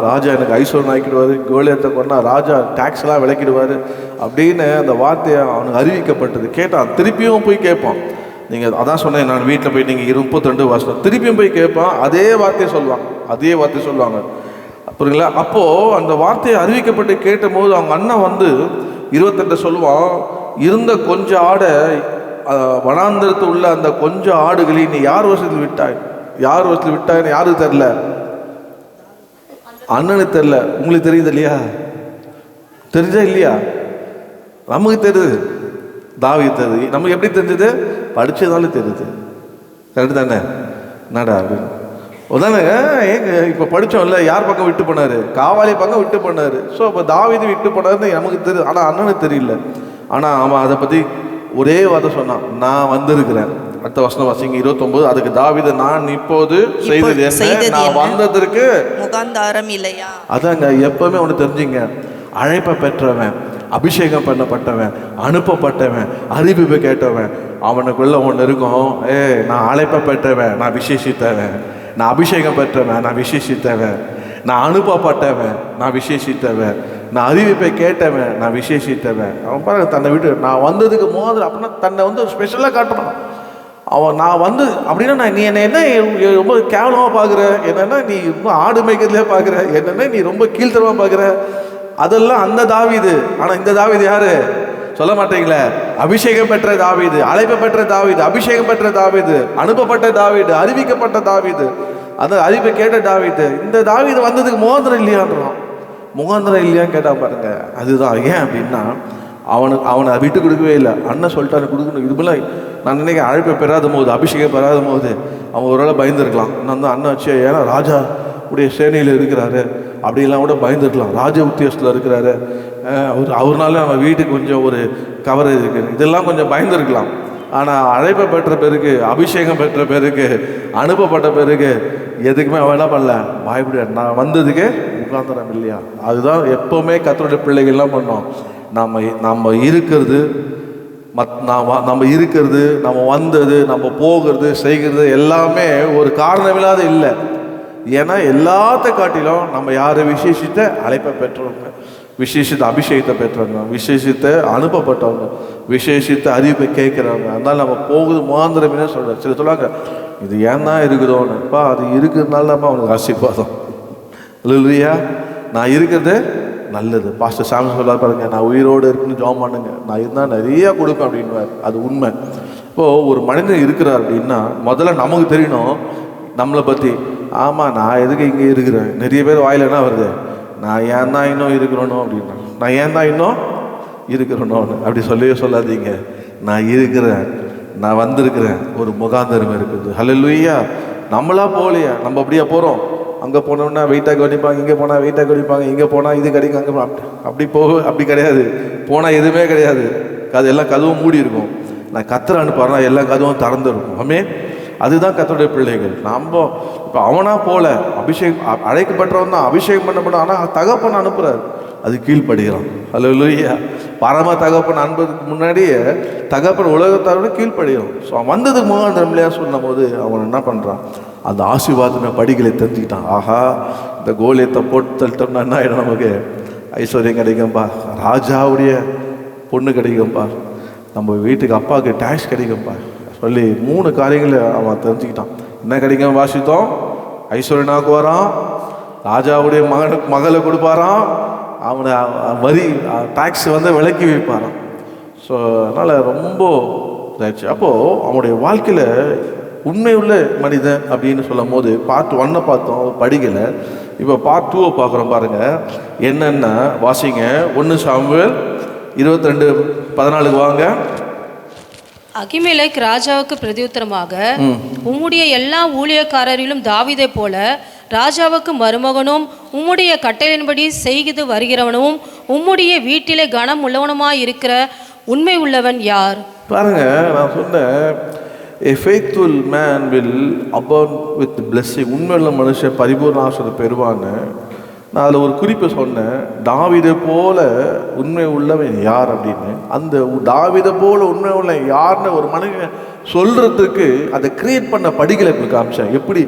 ராஜா எனக்கு ஐஸ்வர்யம் ஆக்கிடுவார், கோலியத்தை கொன்னா ராஜா டேக்ஸ்லாம் விளக்கிடுவார் அப்படின்னு அந்த வார்த்தையை அவனுக்கு அறிவிக்கப்பட்டது. கேட்டான், திருப்பியும் போய் கேட்பான். நீங்கள் அதான் சொன்னேன், நான் வீட்டில் போய் நீங்கள் 32 வருஷம் திருப்பியும் போய் கேட்பான், அதே வார்த்தையை சொல்லுவாங்க. புரியுங்களா? அப்போது அந்த வார்த்தையை அறிவிக்கப்பட்டு கேட்டபோது அவங்க அண்ணன் வந்து 28 சொல்லுவான், இருந்த கொஞ்சம் ஆடை வனாந்தரத்து உள்ள அந்த கொஞ்சம் ஆடுகளை நீ யார் வருஷத்தில் விட்டாய், யார் வருஷத்தில் விட்டாய்ன்னு யாருக்கு தெரில, அண்ணனுக்கு தெரில. உங்களுக்கு தெரியுது இல்லையா? தெரிஞ்சா இல்லையா? நமக்கு தெரியுது, தாவீது தெரியுது. நமக்கு எப்படி தெரிஞ்சது? படித்ததாலும் தெரியுது. கரெக்டு தானே? என்னடா அப்படின்னு உதானங்க. ஏங்க இப்போ படித்தோம்ல, யார் பக்கம் விட்டு போனார்? காவாலி பக்கம் விட்டு போனார். ஸோ அப்போ தாவீது விட்டு போனார்னு நமக்கு தெரியுது, ஆனால் அண்ணனுக்கு தெரியல. ஆனால் அவன் அதை பற்றி ஒரே வார்த்தை சொன்னான், நான் வந்திருக்கிறேன். அடுத்த வசனம் வாசிங்க 29. அதுக்கு தாவீது, நான் இப்போது செய்தது என்ன, நான் வந்ததற்கு முகாந்தாரம் இல்லையா? அதாங்க, எப்பவுமே ஒன்று தெரிஞ்சுங்க, அழைப்பை பெற்றவன், அபிஷேகம் பண்ணப்பட்டவன், அனுப்பப்பட்டவன், அறிவிப்பை கேட்டவன், அவனுக்குள்ள ஒன்று இருக்கும். நான் அழைப்பை பெற்றவன், நான் விசேஷித்தவன். நான் அபிஷேகம் பெற்றவன், நான் விசேஷித்தவன். நான் அனுப்பப்பட்டவன், நான் விசேஷித்தவன். நான் அறிவிப்பை கேட்டவன், நான் விசேஷித்தவன். அவன் பாருங்க, தன்னை விட்டு நான் வந்ததுக்கு முதல் அப்படின்னா தன்னை வந்து ஸ்பெஷலாக காட்டுறான். அவன் நான் வந்து அப்படின்னா, நீ என்னை என்ன ரொம்ப கேவலமாக பார்க்குற, என்னென்னா நீ ரொம்ப ஆடு மேய்க்கிறதுலே பார்க்குற, என்னென்னா நீ ரொம்ப கீழ்த்தரமாக பார்க்குற, அதெல்லாம் அந்த தாவீது. ஆனால் இந்த தாவீது யாரு சொல்ல மாட்டீங்களே? அபிஷேகம் பெற்ற தாவீது, அழைப்பு பெற்ற தாவீது, அபிஷேகம் பெற்ற தாவீது, அனுப்பப்பட்ட தாவீது, அறிவிக்கப்பட்ட தாவீது, அந்த அறிவிப்பை கேட்ட தாவீது. இந்த தாவீது வந்ததுக்கு முகாந்திரம் இல்லையான்றான். முகாந்திரம் இல்லையான்னு கேட்டால் பாருங்க, அதுதான். ஏன் அப்படின்னா அவனை விட்டு கொடுக்கவே இல்லை. அண்ணன் சொல்லிட்டாரு கொடுக்கணும். இதுபோல் நான் நினைக்கிறேன், அழைப்பை பெறாத போது, அபிஷேகம் பெறாத போது அவன் ஒரு வேளை பயந்துருக்கலாம். நான் தான் அண்ணன் வச்சு, ஏன்னா ராஜா உடைய சேனையில் இருக்கிறாரு அப்படிலாம் கூட பயந்துருக்கலாம். ராஜ உத்தியோகத்தில் இருக்கிறாரு, அவர்னால நம்ம வீட்டுக்கு கொஞ்சம் ஒரு கவர் இருக்குது, இதெல்லாம் கொஞ்சம் பயந்துருக்கலாம். ஆனால் அழைப்பை பெற்ற பிறகு, அபிஷேகம் பெற்ற பிறகு, அனுப்பப்பட்ட பிறகு எதுக்குமே அவன் என்ன பண்ணல, பயப்பட. நான் வந்ததுக்கு முகாந்திரம் இல்லையா? அதுதான் எப்போவுமே கர்த்தருடைய பிள்ளைகள்லாம் பண்ணோம். நம்ம இருக்கிறது, நம்ம இருக்கிறது, நம்ம வந்தது, நம்ம போகிறது, செய்கிறது எல்லாமே ஒரு காரணமில்லாத இல்லை. ஏன்னா எல்லாத்த காட்டிலும் நம்ம யாரை விசேஷித்த அழைப்பை பெற்றவங்க, விசேஷித்த அபிஷேகத்தை பெற்றவங்க, விசேஷித்த அனுப்பப்பட்டவங்க, விசேஷித்த அறிவிப்பை கேட்குறவங்க. அதனால் நம்ம போகுது முகாந்திரமே சொல்கிறேன். சில சொல்லுவாங்க, இது ஏன் தான் இருக்குதோன்னுப்பா, அது இருக்கிறதுனால தான் அவனுக்கு ஆசீர்வாதம். இல்லையா? நான் இருக்கிறது நல்லது. பாஸ்டர் சாமி சொல்ல பாருங்க, நான் உயிரோடு இருக்குன்னு ஜெபம் பண்ணுங்க, நான் இருந்தால் நிறையா கொடுப்பேன் அப்படின்வார். அது உண்மை. இப்போது ஒரு மனிதன் இருக்கிறார் அப்படின்னா முதல்ல நமக்கு தெரியணும் நம்மளை பற்றி. ஆமாம், நான் எதுக்கு இங்கே இருக்கிறேன்? நிறைய பேர் வாயில் என்ன வருது, நான் ஏன் தான் இன்னும் இருக்கிறேனோ அப்படின்னா, நான் ஏன் தான் இன்னும் இருக்கிறேனோன்னு அப்படி சொல்லவே சொல்லாதீங்க. நான் இருக்கிறேன், நான் வந்திருக்கிறேன், ஒரு முகாந்திரம் இருக்குது. ஹல்லேலூயா. நம்மளா போகலையா? நம்ம அப்படியே போகிறோம். அங்கே போனோம்னா வெயிட்டாக கவனிப்பாங்க, இங்கே போனால் வெயிட்டாக கவனிப்பாங்க, இங்கே போனால் இது கிடைக்கும், அங்கே அப்படி கிடையாது. போனால் எதுவுமே கிடையாது, அது எல்லாம் கதவும் மூடி இருக்கும். நான் கர்த்தரை அனுப்புறேன்னா எல்லா கதவும் திறந்து இருக்கும். ஆமே, அதுதான் கர்த்தருடைய பிள்ளைகள். நம்ம இப்போ அவனா போல அபிஷேகம் அழைக்கப்பட்டவன் தான், அபிஷேகம் பண்ணப்படும். ஆனால் தகப்பன் அனுப்புகிறார், அது கீழ்ப்படுகிறான். ஹல்லேலூயா. பரம தகப்பன் அனுப்புறதுக்கு முன்னாடியே தகப்பன் உலகத்தாரோட கீழ்ப்படுகிறான். ஸோ அவன் வந்ததுக்கு முகாந்திரம் இல்லையா சொல்லும் போது அவன் என்ன பண்ணுறான், அந்த ஆசீர்வாதமே படிகளை தெரிஞ்சுக்கிட்டான். ஆஹா, இந்த கோலியத்தை போட்டு தள்ளிட்டோம்னா என்ன ஆகிடும், நமக்கு ஐஸ்வர்யம் கிடைக்கும்பா, ராஜாவுடைய பொண்ணு கிடைக்கும்பா, நம்ம வீட்டுக்கு அப்பாவுக்கு டேக்ஸ் கிடைக்கும்பா சொல்லி 3 காரியங்களை அவன் தெரிஞ்சுக்கிட்டான். என்ன கிடைக்கும் வாசித்தோம்? ஐஸ்வர்யனாக்கு வரான், ராஜாவுடைய மகளை கொடுப்பாரான், அவனை வரி டேக்ஸ் விலக்கி வைப்பாரான். ஸோ அதனால் ரொம்ப இதாச்சு. அப்போது அவனுடைய வாழ்க்கையில் உண்மை உள்ள மனிதன் அப்படின்னு சொல்லும் போது பார்ட் 1 பார்த்தோம், படிக்கலை. இப்போ பார்ட் 2 பார்க்குறோம். பாருங்கள் என்னென்ன வாசிங்க. 1 சாமுவேல் 22:14 வாங்க. அகிமெலேக் ராஜாவுக்கு பிரதியுத்தரமாக, உம்முடைய எல்லா ஊழியக்காரரிலும் தாவீதை போல ராஜாவுக்கு மருமகனும் உம்முடைய கட்டளையின்படி செய்து வருகிறவனும் உம்முடைய வீட்டிலே கனம் உள்ளவனுமாய் இருக்கிற உண்மை உள்ளவன் யார்? பாருங்க, நான் சொன்னேன், a faithful man will abound with blessing. உண்மையுள்ள மனுஷன் பரிபூர்ண ஆசீர்வாதத்தை பெறுவான்னு நான் அதில் ஒரு குறிப்பை சொன்னேன். தாவீதை போல உண்மை உள்ளவன் யார் அப்படின்னு. அந்த தாவீதை போல உண்மை உள்ள யாருன்னு ஒரு மனிதன் சொல்கிறதுக்கு அதை கிரியேட் பண்ண படிகளை காமிச்சேன். எப்படி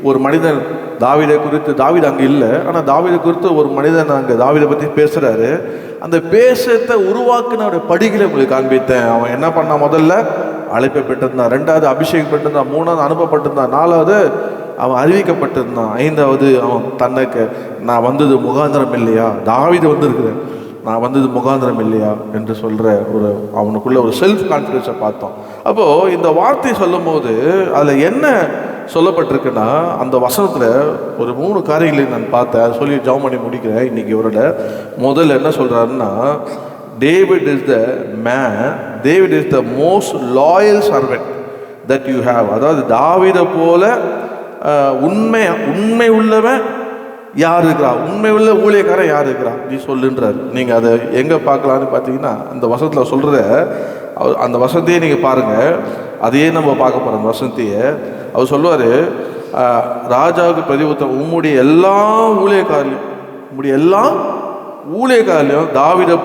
ஒரு மனிதன் தாவீதை குறித்து, தாவீது அங்கே இல்லை, ஆனால் தாவீதை குறித்து ஒரு மனிதன் அங்கே தாவீதை பற்றி பேசுகிறாரு. அந்த பேசத்தை உருவாக்குன படிகளை உங்களுக்கு காண்பித்தேன். அவன் என்ன பண்ணான்? முதல்ல அழைப்பை பெற்றிருந்தான், 2வது அபிஷேகம் பெற்றிருந்தான், 3வது அனுப்பப்பட்டிருந்தான், 4வது அவன் அறிவிக்கப்பட்டிருந்தான். 5வது அவன் தன்னுக்கு நான் வந்தது முகாந்திரம் இல்லையா, தாவீது வந்திருக்கிறேன், நான் வந்தது முகாந்திரம் இல்லையா என்று சொல்கிற ஒரு அவனுக்குள்ள ஒரு செல்ஃப் கான்ஃபிடென்ஸை பார்த்தோம். அப்போது இந்த வார்த்தை சொல்லும் போது அதில் என்ன சொல்லப்பட்டிருக்குன்னா, அந்த வசனத்தில் ஒரு 3 காரியங்களை நான் பார்த்தேன். அதை சொல்லி ஜெபம் பண்ணி முடிக்கிறேன். இன்றைக்கி இவரோட முதல்ல என்ன சொல்கிறாருன்னா, David is the man, David is the most loyal servant that you have. அதாவது தாவீதை போல உண்மை உள்ளவன் யார் இருக்கிறா, உண்மை உள்ள ஊழியக்காரன் யார் இருக்கிறா நீ சொல்லுன்றார். நீங்கள் அதை எங்கே பார்க்கலான்னு பார்த்தீங்கன்னா, அந்த வசனத்தில் சொல்கிற அந்த வசனத்தையே நீங்கள் பாருங்கள். அதையே நம்ம பார்க்க போகிறோம். அந்த வசனத்தையே அவர் சொல்லுவார், ராஜாவுக்கு பிரதிபுத்திரம், உம்முடைய எல்லா ஊழியக்காரலையும் தாவீதை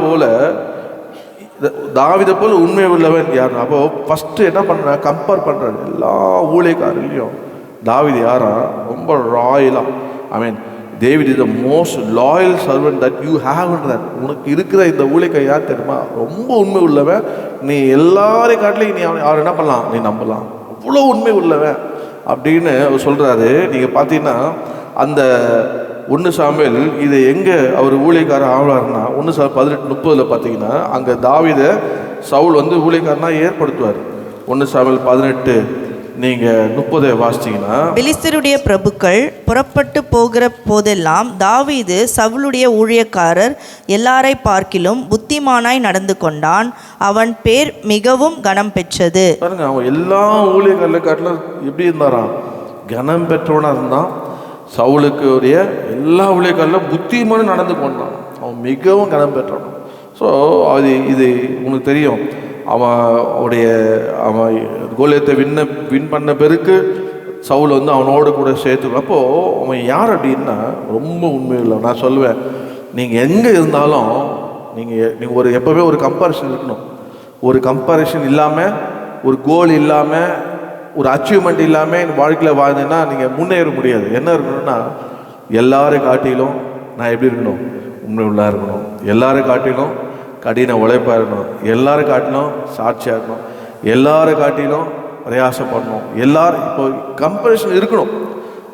போல உண்மை உள்ளவன் யார். அப்போ ஃபஸ்ட்டு என்ன பண்ணுற, கம்பேர் பண்ணுறாரு. எல்லா ஊழியக்காரலையும் தாவீது யாரா, ரொம்ப ராயலாக, ஐ மீன் David is the most loyal servant that you have. உனக்கு இருக்கிற இந்த ஊழியக்காரன் யார் தெரியுமா, ரொம்ப உண்மை உள்ளவன். நீ எல்லாரையும் காட்டிலையும் நீ அவர் என்ன பண்ணலாம், நீ நம்பலாம், அவ்வளோ உண்மை உள்ளவன் அப்படின்னு அவர் சொல்கிறாரு. நீங்கள் பார்த்தீங்கன்னா அந்த 1 சாமுவேல் இது எங்கே அவர் ஊழியக்காரன் ஆகலாருன்னா, 1 சாமுவேல் 18:30 பார்த்தீங்கன்னா அங்கே தாவீதை சவுல் வந்து ஊழியக்காரனா ஏற்படுத்துவார். 1 சாமுவேல் 18 நீங்கள் 30 வாசிச்சிங்கன்னா, பெலிஸ்தருடைய பிரபுக்கள் புறப்பட்டு போகிற போதெல்லாம் தாவீது சவுலுடைய ஊழியக்காரர் எல்லாரை பார்க்கிலும் புத்திமானாய் நடந்து கொண்டான், அவன் பேர் மிகவும் கனம் பெற்றது. பாருங்க, அவன் எல்லா ஊழியக்காரர்களை காட்டிலும் எப்படி இருந்தாராம், கனம் பெற்றவனாக இருந்தான். சவுலுக்கு உடைய எல்லா ஊழியக்காரிலும் புத்திமான நடந்து கொண்டான், அவன் மிகவும் கனம் பெற்றவன். ஸோ இது உனக்கு தெரியும். அவன் கோலியத்தை வின் பண்ண பிறகு சவுல் வந்து அவனோடு கூட சேர்த்துக்கணும். அப்போது அவன் யார் அப்படின்னா ரொம்ப உண்மையில்லை. நான் சொல்லுவேன், நீங்கள் எங்கே இருந்தாலும் நீங்கள் ஒரு எப்போவுமே ஒரு கம்பேரிஷன் இருக்கணும். ஒரு கம்பேரிஷன் இல்லாமல், ஒரு கோல் இல்லாமல், ஒரு அச்சீவ்மெண்ட் இல்லாமல் வாழ்க்கையில் வாழ்ந்தீங்கன்னா நீங்கள் முன்னேற முடியாது. என்ன இருக்கணும்னா, எல்லாரும் காட்டிலும் நான் எப்படி இருக்கணும், உண்மை உள்ளாக இருக்கணும். எல்லாரும் காட்டிலும் கடின உழைப்பாக இருக்கணும். எல்லாரும் காட்டிலும் சாட்சியாக இருக்கணும். எல்லாரும் காட்டிலும் பிரயாசப்படணும். எல்லாரும் இப்போ கம்பேரிஷன் இருக்கணும்.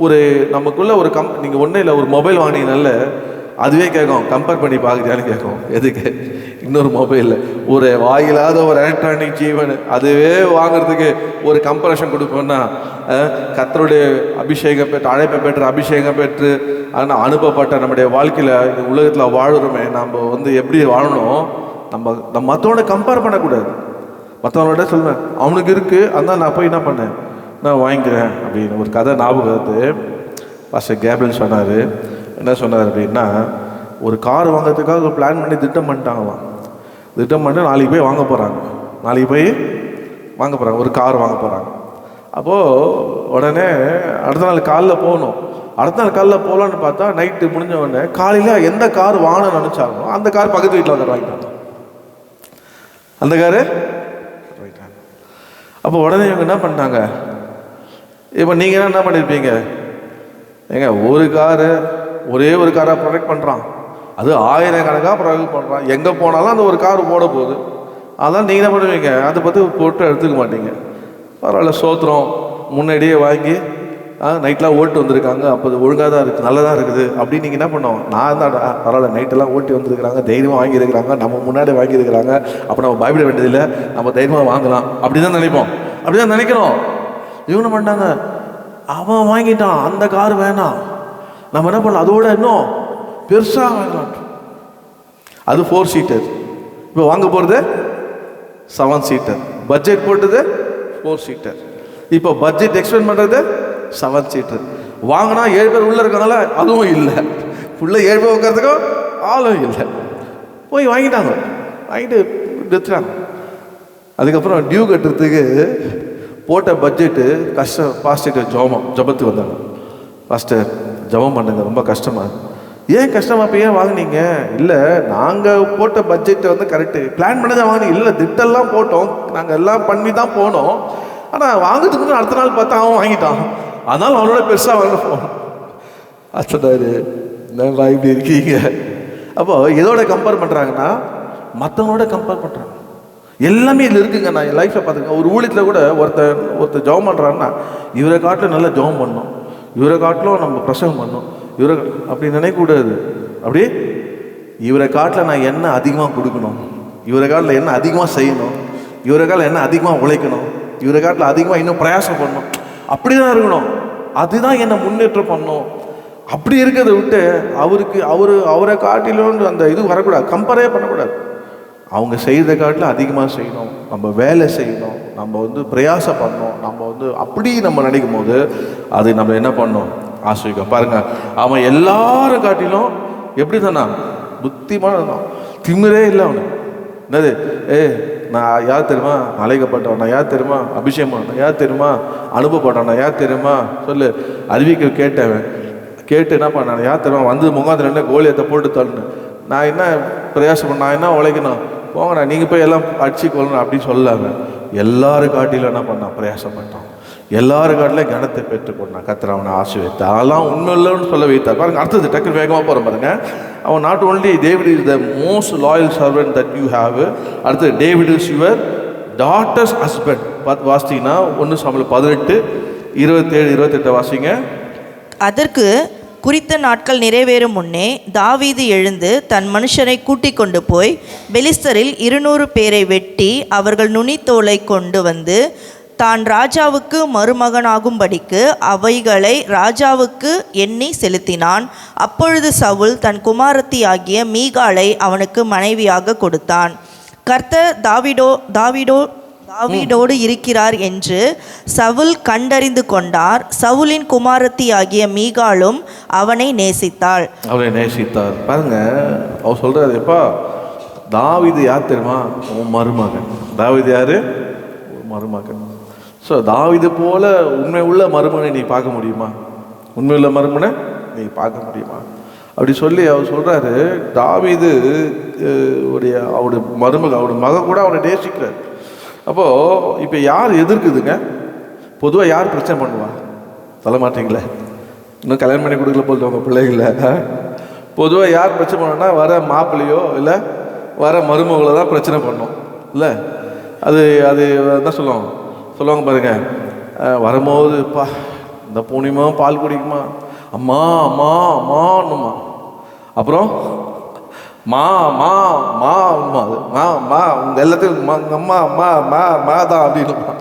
ஒரு நமக்குள்ள ஒரு நீங்கள் ஒன்றும் இல்லை, ஒரு மொபைல் வாங்கினீங்கனால அதுவே கேட்கும், கம்பேர் பண்ணி பார்க்குறியான்னு கேட்கும். எதுக்கு, இன்னொரு மொபைலில் ஒரு வாயிலாத ஒரு எலக்ட்ரானிக் ஜீவன் அதுவே வாங்கிறதுக்கு ஒரு கம்பேரிஷன் கொடுப்போம்னா, கர்த்தருடைய அபிஷேகம் பெற்று, அழைப்பை பெற்று, அபிஷேகம் பெற்று ஆனால் அனுப்பப்பட்ட நம்முடைய வாழ்க்கையில் இந்த உலகத்தில் வாழுறோமே, நம்ம வந்து எப்படி வாழணும், நம்ம மற்றவனோட கம்பேர் பண்ணக்கூடாது. மற்றவனோட சொல்லுவேன், அவனுக்கு இருக்குது, அதனால் நான் போய் என்ன பண்ணேன், நான் வாங்கிக்கிறேன் அப்படின்னு. ஒரு கதை ஞாபகத்து பாஸ்டர் கேப்ரியல் சொன்னார். என்ன சொன்னார் அப்படின்னா, ஒரு கார் வாங்கிறதுக்காக பிளான் பண்ணி திட்டம் பண்ணிட்டாங்களாம். திட்டம் பண்ணி நாளைக்கு போய் வாங்க போகிறாங்க, ஒரு கார் வாங்க போகிறாங்க. அப்போது உடனே அடுத்த நாள் காலைல போகணும். அடுத்த நாள் காலைல போகலான்னு பார்த்தா நைட்டு முடிஞ்ச உடனே காலையில் எந்த கார் வாங்கணும்னு நினச்சாங்களோ அந்த கார் பக்கத்து வீட்டில் வந்து வாங்கிட்டாங்க. அந்த காரு வாங்கிட்டாங்க. அப்போ உடனே இவங்க என்ன பண்ணிட்டாங்க, இப்போ நீங்கள் என்ன பண்ணியிருப்பீங்க, ஏங்க ஒரே ஒரு காராக ப்ரொடெக்ட் பண்ணுறான், அது 1000 கணக்காக ப்ரொடெக்ட் பண்ணுறான், எங்கே போனாலும் அந்த ஒரு கார் போட போகுது. அதெல்லாம் நீங்கள் என்ன பண்ணுவீங்க, அதை பற்றி போட்டு எடுத்துக்க மாட்டீங்க. பரவாயில்ல, சோத்திரம், முன்னாடியே வாங்கி நைட்லாம் ஓட்டு வந்திருக்காங்க, அப்போ அது ஒழுங்காக தான் இருக்குது, நல்லா தான் இருக்குது அப்படின்னு நீங்கள் என்ன பண்ணுவோம், நான் தான் பரவாயில்ல நைட்டெல்லாம் ஓட்டி வந்திருக்கிறாங்க, தைரியமாக வாங்கியிருக்கிறாங்க, நம்ம முன்னாடி வாங்கியிருக்கிறாங்க, அப்போ நம்ம பயப்பட வேண்டியதில்லை, நம்ம தைரியமாக வாங்கலாம் அப்படி தான் நினைப்போம். அப்படி தான் நினைக்கிறோம். இவங்க பண்ணாங்க, அவன் வாங்கிட்டான், அந்த கார் வேணாம், நம்ம என்ன பண்ணலாம், அதோட இன்னும் பெருசாக வாங்கலாம். அது 4 சீட்டர், இப்போ வாங்க போகிறது 7 சீட்டர், பட்ஜெட் போட்டது 4 சீட்டர், இப்போ பட்ஜெட் எக்ஸ்பெண்ட் பண்ணுறது 7 சீட்டர். வாங்கினா 7 பேர் உள்ளே இருக்கனால அதுவும் இல்லை, உள்ளே 7 பேர் உட்காரத்துக்கும் ஆளும் இல்லை. போய் வாங்கிட்டாங்க, வாங்கிட்டு எடுத்துட்டாங்க. அதுக்கப்புறம் டியூ கட்டுறதுக்கு போட்ட பட்ஜெட்டு கஷ்டம். பாஸ்டர் ஜபத்துக்கு வந்தாங்க, பாஸ்டர் ஜபம் பண்ணுங்க, ரொம்ப கஷ்டமாக. ஏன் கஷ்டமாக, இப்போ ஏன் வாங்கினீங்க? இல்லை, நாங்கள் போட்ட பட்ஜெட்டை வந்து கரெக்டு பிளான் பண்ணி தான் வாங்கினீங்க. இல்லை, திட்டெல்லாம் போட்டோம், நாங்கள் எல்லாம் பண்ணி தான் போனோம், ஆனால் வாங்கிறதுக்கு அடுத்த நாள் பார்த்தா அவன் வாங்கிட்டான், அதனால் அவனோட பெருசாக வாங்க போனோம். அச்சடாரு, என்னடா இப்படி இருக்கீங்க. அப்போ எதோட கம்பேர் பண்ணுறாங்கன்னா, மற்றவனோட கம்பேர் பண்ணுறாங்க. எல்லாமே இதில் இருக்குங்க. நான் என் லைஃப்பில் பார்த்துருக்கேன். ஒரு ஊழியத்தில் கூட ஒருத்தர் ஜெபம் பண்ணுறாங்கன்னா, இவரை காட்டில் நல்லா ஜெபம் பண்ணணும், இவரை காட்டிலும் நம்ம பிரசவம் பண்ணணும், இவரை அப்படி நினைக்கக்கூடாது. அப்படி இவரை காட்டில் நான் என்ன அதிகமாக கொடுக்கணும், இவரை காட்டில் என்ன அதிகமாக செய்யணும், இவரை காட்டில் என்ன அதிகமாக உழைக்கணும், இவரை காட்டில் அதிகமாக இன்னும் பிரயாசம் பண்ணணும், அப்படி தான் இருக்கணும். அதுதான் என்னை முன்னேற்றம் பண்ணணும். அப்படி இருக்கிறத விட்டு அவரை காட்டிலும் அந்த இது வரக்கூடாது, கம்பேரே பண்ணக்கூடாது. அவங்க செய்கிறத காட்டில் அதிகமாக செய்யணும், நம்ம வேலை செய்யணும், நம்ம வந்து பிரயாசம் பண்ணணும். நம்ம வந்து அப்படி நம்ம நினைக்கும் போது அது நம்ம என்ன பண்ணணும், ஆசிரியம். பாருங்க, அவன் எல்லாரும் காட்டிலும் எப்படி தானா புத்திமான தான், திமிரே இல்லை அவனுக்கு. என்னது நான் யார் தெரியுமா, அழைக்கப்பட்டவன் நான் யார் தெரியுமா, அபிஷேகம் நான் யார் தெரியுமா, அனுப்பப்பட்டவன் நான் யார் தெரியுமா, சொல்லு. அறிவிக்க கேட்டவன் கேட்டு என்ன பண்ண யார் தெரியுமா, வந்து முகாந்திர என்ன கோலியத்தை போட்டு தள்ளு, நான் என்ன பிரயாசம் பண்ண, நான் என்ன உழைக்கணும், போங்கண்ணா நீங்கள் போய் எல்லாம் அடிச்சு கொள்ளணும் அப்படின்னு சொல்லாங்க. எல்லாரும் காட்டிலும் என்ன பண்ணான், பிரயாசம் பண்ணான். எல்லாரும் காட்டிலும் கனத்தை பெற்றுக்கொண்டான். கர்த்தர் அவனை ஆசீர்வதித்தார். அதெல்லாம் உண்மை இல்லைன்னு சொல்ல வைத்தார். பாருங்க, அடுத்தது டக்குனு வேகமாக போகிற பாருங்க. அவன் not only David is the most loyal servant that you have. அடுத்தது David is your daughter's husband. பார்த்து வாசித்தீங்கன்னா 1 சாமுவேல் 18:27-28 வாசிங்க. அதற்கு குறித்த நாட்கள் நிறைவேறும் முன்னே தாவீது எழுந்து தன் மனுஷரை கூட்டிக் கொண்டு போய் பெலிஸ்தரில் 200 பேரை வெட்டி அவர்கள் நுனித்தோலை கொண்டு வந்து தான் ராஜாவுக்கு மருமகனாகும்படிக்கு அவைகளை ராஜாவுக்கு எண்ணி செலுத்தினான். அப்பொழுது சவுல் தன் குமாரத்தியாகிய மீகாளை அவனுக்கு மனைவியாக கொடுத்தான். கர்த்தர் தாவீதோடு இருக்கிறார் என்று சவுல் கண்டறிந்து கொண்டார். சவுலின் குமாரத்தியாகிய மீகாளும் அவனை நேசித்தாள். பாருங்க, அவர் சொல்றாரு, எப்பா தாவீது யார் தெரியுமா, உன் மருமகன். தாவீது யாரு, மருமகன். ஸோ தாவீது போல உண்மை உள்ள மருமகனை நீ பார்க்க முடியுமா, உண்மை உள்ள மருமகனை நீ பார்க்க முடியுமா அப்படி சொல்லி அவர் சொல்றாரு. தாவீது அவருடைய மருமகன், அவருடைய மகன் கூட அவனை நேசிக்கிறார். அப்போது இப்போ யார் எதிர்க்குதுங்க, பொதுவாக யார் பிரச்சனை பண்ணுவா, சொல்ல மாட்டீங்களே, இன்னும் கல்யாணம் பண்ணி கொடுக்கல போது உங்கள் பிள்ளைகள. பொதுவாக யார் பிரச்சனை பண்ணோன்னா வர மாப்பிள்ளையோ இல்லை வர மருமகளை தான் பிரச்சனை பண்ணோம் இல்லை. அது என்ன சொல்லுவாங்க பாருங்க, வரும்போது இந்த பூனிமா பால் குடிக்குமா, அம்மா அம்மா அம்மான்னுமா, அப்புறம் மா மா மா மா மா மா உங்க எல்லாத்தையும் அம்மா அம்மா மா மா தான் அப்படின்னுமா.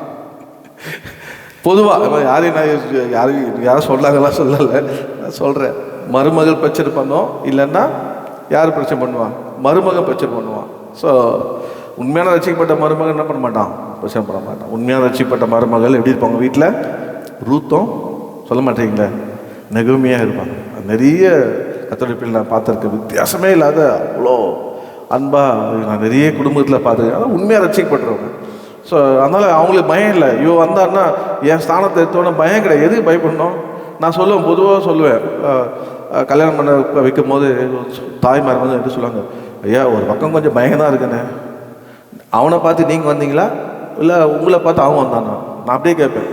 பொதுவாக யாரும் சொல்லாங்கலாம் சொல்லலை, நான் சொல்கிறேன். மருமகள் பிரச்சனை பண்ணோம், இல்லைன்னா யார் பிரச்சனை பண்ணுவான், மருமகன் பிரச்சனை பண்ணுவான். ஸோ உண்மையான ரசிக்கப்பட்ட மருமகன் என்ன பண்ண மாட்டான், பிரச்சனை பண்ண மாட்டான். உண்மையான ரசிக்கப்பட்ட மருமகள் எப்படி இருப்பாங்க, வீட்டில் ரூத்தும் சொல்ல மாட்டீங்களே நெகமையாக இருப்பாங்க. நிறைய கத்தோலிப்பில் நான் பார்த்துருக்கேன், வித்தியாசமே இல்லாத அவ்வளோ அன்பாக நான் நிறைய குடும்பத்தில் பார்த்துருக்கேன். ஆனால் உண்மையாக ரசிக்கப்பட்டுருவாங்க. ஸோ அதனால் அவங்களுக்கு பயம் இல்லை. இவன் வந்தான்னா என் ஸ்தானத்தை எடுத்தோன்னே பயம் கிடையாது. எதுக்கு பயப்படணும், நான் சொல்லுவேன், பொதுவாக சொல்லுவேன். கல்யாணம் பண்ண வைக்கும் போது தாய்மார் வந்து எப்படி சொல்லுவாங்க, ஐயா ஒரு பக்கம் கொஞ்சம் பயம் தான் இருக்குண்ணே, அவனை பார்த்து நீங்கள் வந்தீங்களா இல்லை உங்களை பார்த்து அவன் வந்தானா. நான் அப்படியே கேட்பேன்,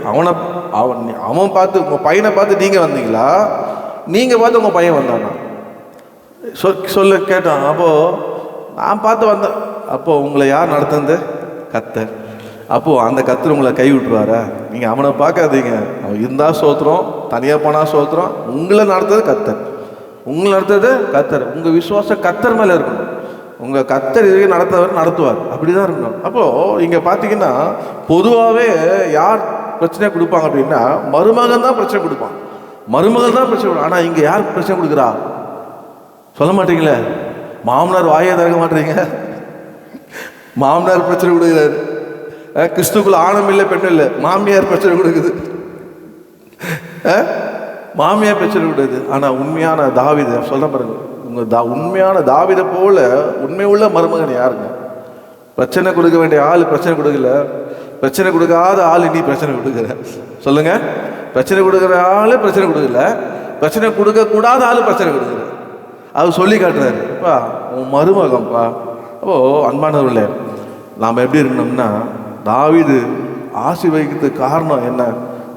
அவன் பார்த்து உங்கள் பையனை பார்த்து நீங்கள் வந்தீங்களா, நீங்கள் பார்த்து உங்கள் பையன் வந்தானா சொல்ல கேட்டான். அப்போது நான் பார்த்து வந்தேன். அப்போது உங்களை யார் நடத்துனது, கர்த்தர். அப்போது அந்த கர்த்தர் உங்களை கை விட்டுருவாரா, நீங்கள் அவனை பார்க்காதீங்க, அவன் இருந்தால் சோத்திரம், தனியாக போனால் சோத்திரம். உங்களை நடத்துறது கர்த்தர், உங்களை நடத்துறது கர்த்தர். உங்கள் விசுவாசம் கர்த்தர் மேலே இருக்கணும். உங்கள் கர்த்தர் இதுவே நடத்துவார், அப்படி தான் இருக்கணும். அப்போது இங்கே பார்த்தீங்கன்னா பொதுவாகவே யார் பிரச்சனை கொடுப்பாங்க அப்படின்னா மருமகன் தான் பிரச்சனை கொடுப்பான், மருமகள் தான் பிரச்சனை கொடுப்பான். ஆனால் இங்கே யார் பிரச்சனை கொடுக்குறா சொல்ல மாட்டீங்களே, மாமனார் வாயை திறக்க மாட்டீங்க, மாமனார் பிரச்சனை கொடுக்குறாரு. கிறிஸ்துக்குள்ள ஆணும் இல்லை பெண்ணும் இல்லை, மாமியார் பிரச்சனை கொடுக்குது, மாமியார் பிரச்சனை கொடுக்குது. ஆனால் உண்மையான தாவீது சொல்ல பாருங்க, உங்கள் உண்மையான தாவீதை போல உண்மை உள்ள மருமகன் யாருங்க, பிரச்சனை கொடுக்க வேண்டிய ஆள் பிரச்சனை கொடுக்கல, பிரச்சனை கொடுக்காத ஆள் நீ பிரச்சனை கொடுக்குற சொல்லுங்க. பிரச்சனை கொடுக்குற ஆள் பிரச்சனை கொடுக்கல, பிரச்சனை கொடுக்கக்கூடாத ஆள் பிரச்சனை கொடுக்குற, அவர் சொல்லி காட்டுறாருப்பா உன் மருமகன்ப்பா. அப்போது அன்பானவர்களே, நாம் எப்படி இருக்கணும்னா தாவீது ஆசீர்வதிக்கிறதுக்கு காரணம் என்ன,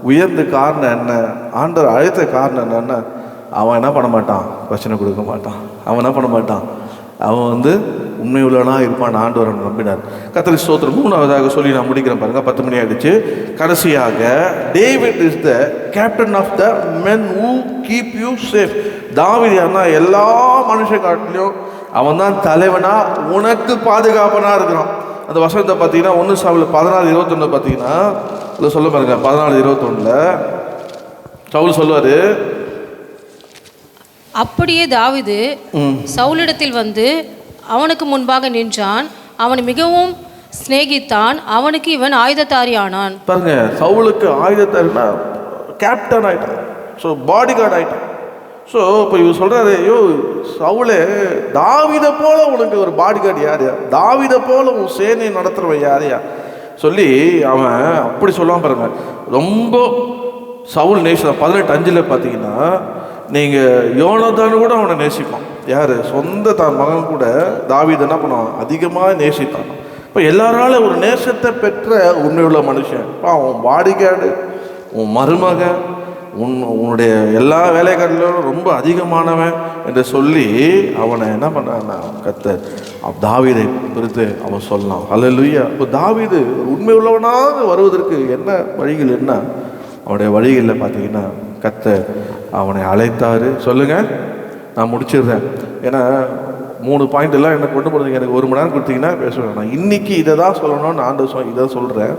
உயர்ந்த காரணம் என்ன, ஆண்டவர் அழைத்த காரணம் என்னன்னா அவன் என்ன பண்ண மாட்டான், பிரச்சனை கொடுக்க மாட்டான். அவன் என்ன பண்ண மாட்டான், அவன் உண்மை உள்ளவனா இருப்பான் ஆண்டவர் அவனை நம்பினார். கர்த்தருக்கு ஸ்தோத்திரம். 3வதாக சொல்லி நான் முடிக்கிறேன் பாருங்க, 10 மணி ஆயிடுச்சு. கடைசியாக, David is the captain of the men who keep you safe. தாவீது யாருன்னா எல்லா மனுஷன் காட்டிலையும் அவன் தான் தலைவனா, உனக்கு பாதுகாப்பனா இருக்கிறான். அந்த வசனத்தை பார்த்தீங்கன்னா 1 சாமுவேல் 14:21 பார்த்தீங்கன்னா அதில் சொல்ல பாருங்க. 14:21 சவுல் சொல்லுவாரு, அப்படியே தாவீது சவுலிடத்தில் வந்து அவனுக்கு முன்பாக நின்றான், அவன் மிகவும் சிநேகித்தான், அவனுக்கு இவன் ஆயுததாரி ஆனான். பாருங்க, சவுலுக்கு ஆயுதத்தாரினா கேப்டன் ஆயிட்டான். ஸோ பாடி கார்டு ஆயிட்டான். ஸோ இப்போ இவர் சொல்கிறாரு, ஐயோ சவுலே, தாவீதை போல உனக்கு ஒரு பாடி கார்டு யாரையா, தாவீதை போல உன் சேனையை நடத்துகிறவன் யாரையா சொல்லி அவன் அப்படி சொல்லாமல் பாருங்க. ரொம்ப சவுல் நேசிதான். 18:5 பார்த்தீங்கன்னா, நீங்கள் யோனத்தானு கூட அவனை நேசிப்பான். யார்? சொந்த தான் மகன் கூட தாவீது என்ன பண்ணுவான்? அதிகமாக நேசித்தான். இப்போ எல்லாரால ஒரு நேசத்தை பெற்ற உண்மையுள்ள மனுஷன். இப்போ அவன் பாடி கார்டு, உன் மருமகன், உன்னுடைய எல்லா வேலைக்காட்டிலும் ரொம்ப அதிகமானவன் என்று சொல்லி அவனை என்ன பண்ணான்னா கர்த்தர் தாவீதை குறித்து அவன் சொல்லலாம். அல்லேலூயா. இப்போ தாவீது உண்மை உள்ளவனாக வருவதற்கு என்ன வழிகள், என்ன அவனுடைய வழிகளில் பார்த்தீங்கன்னா கர்த்தர் அவனை அழைத்தாரு. சொல்லுங்கள், நான் முடிச்சிடுறேன். ஏன்னா 3 பாயிண்ட் எல்லாம் எனக்கு கொண்டு போகிறதுக்கு எனக்கு 1 மணி நேரம் கொடுத்தீங்கன்னா பேசுவேன். நான் இன்னைக்கு இதை தான் சொல்லணும்னு ஆண்டவர் இதை சொல்கிறேன்.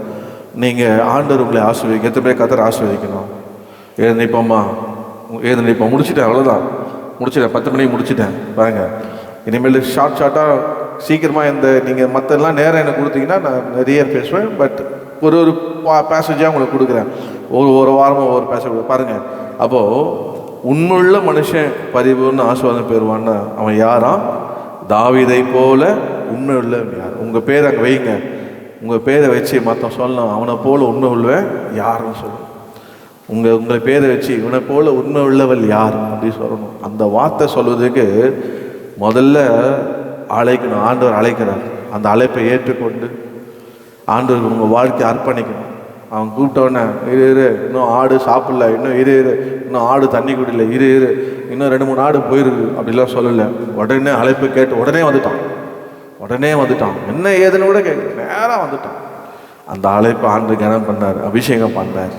நீங்கள் ஆண்டவர் உங்களை ஆசீர்வதிக்க, எத்தனை பேர் கர்த்தர் ஆசீர்வதிக்கணும். எழுந்திப்போம்மா, எழுந்திப்போம். முடிச்சுட்டேன், அவ்வளோதான் முடிச்சுட்டேன். 10 மணிக்கு முடிச்சுட்டேன். பாருங்க, இனிமேல் ஷார்ட்டாக சீக்கிரமாக இந்த நீங்கள் மற்றெல்லாம் நேரம் எனக்கு கொடுத்தீங்கன்னா நான் நிறைய பேசுவேன். பட் ஒரு பேசேஜாக உங்களுக்கு கொடுக்குறேன். ஒரு வாரமாக ஒரு பேச பாருங்கள். அப்போது உண்மையுள்ள மனுஷன் பரிபூர்ண ஆசீர்வாதம் பெறுவான்னா அவன் யாராம்? தாவீதை போல உண்மை உள்ளவன் யார்? உங்கள் பேரை அங்கே வைங்க. உங்கள் பேரை வச்சு மற்ற சொல்லலாம், அவனை போல உண்மை உள்ளவன் யாருன்னு சொல்லணும். உங்களை பேரை வச்சு இவனை போல உண்மை உள்ளவள் யார் அப்படி சொல்லணும். அந்த வார்த்தை சொல்வதுக்கு முதல்ல அழைக்கணும். ஆண்டவர் அழைக்கிறார். அந்த அழைப்பை ஏற்றுக்கொண்டு ஆண்டவருக்கு உங்கள் வாழ்க்கையை அர்ப்பணிக்கணும். அவன் கூப்பிட்டவொடனே இரு இன்னும் ஆடு சாப்பிடல, இன்னும் ஆடு தண்ணி குடியில, இன்னும் 2-3 ஆடு போயிருக்கு அப்படிலாம் சொல்லலை. உடனே அழைப்பு கேட்டு உடனே வந்துட்டான். என்ன ஏதுன்னு கூட கேட்க நேராக வந்துட்டான். அந்த அழைப்பை ஆண்டு கனம் பண்ணார், அபிஷேகம் பண்ணார்.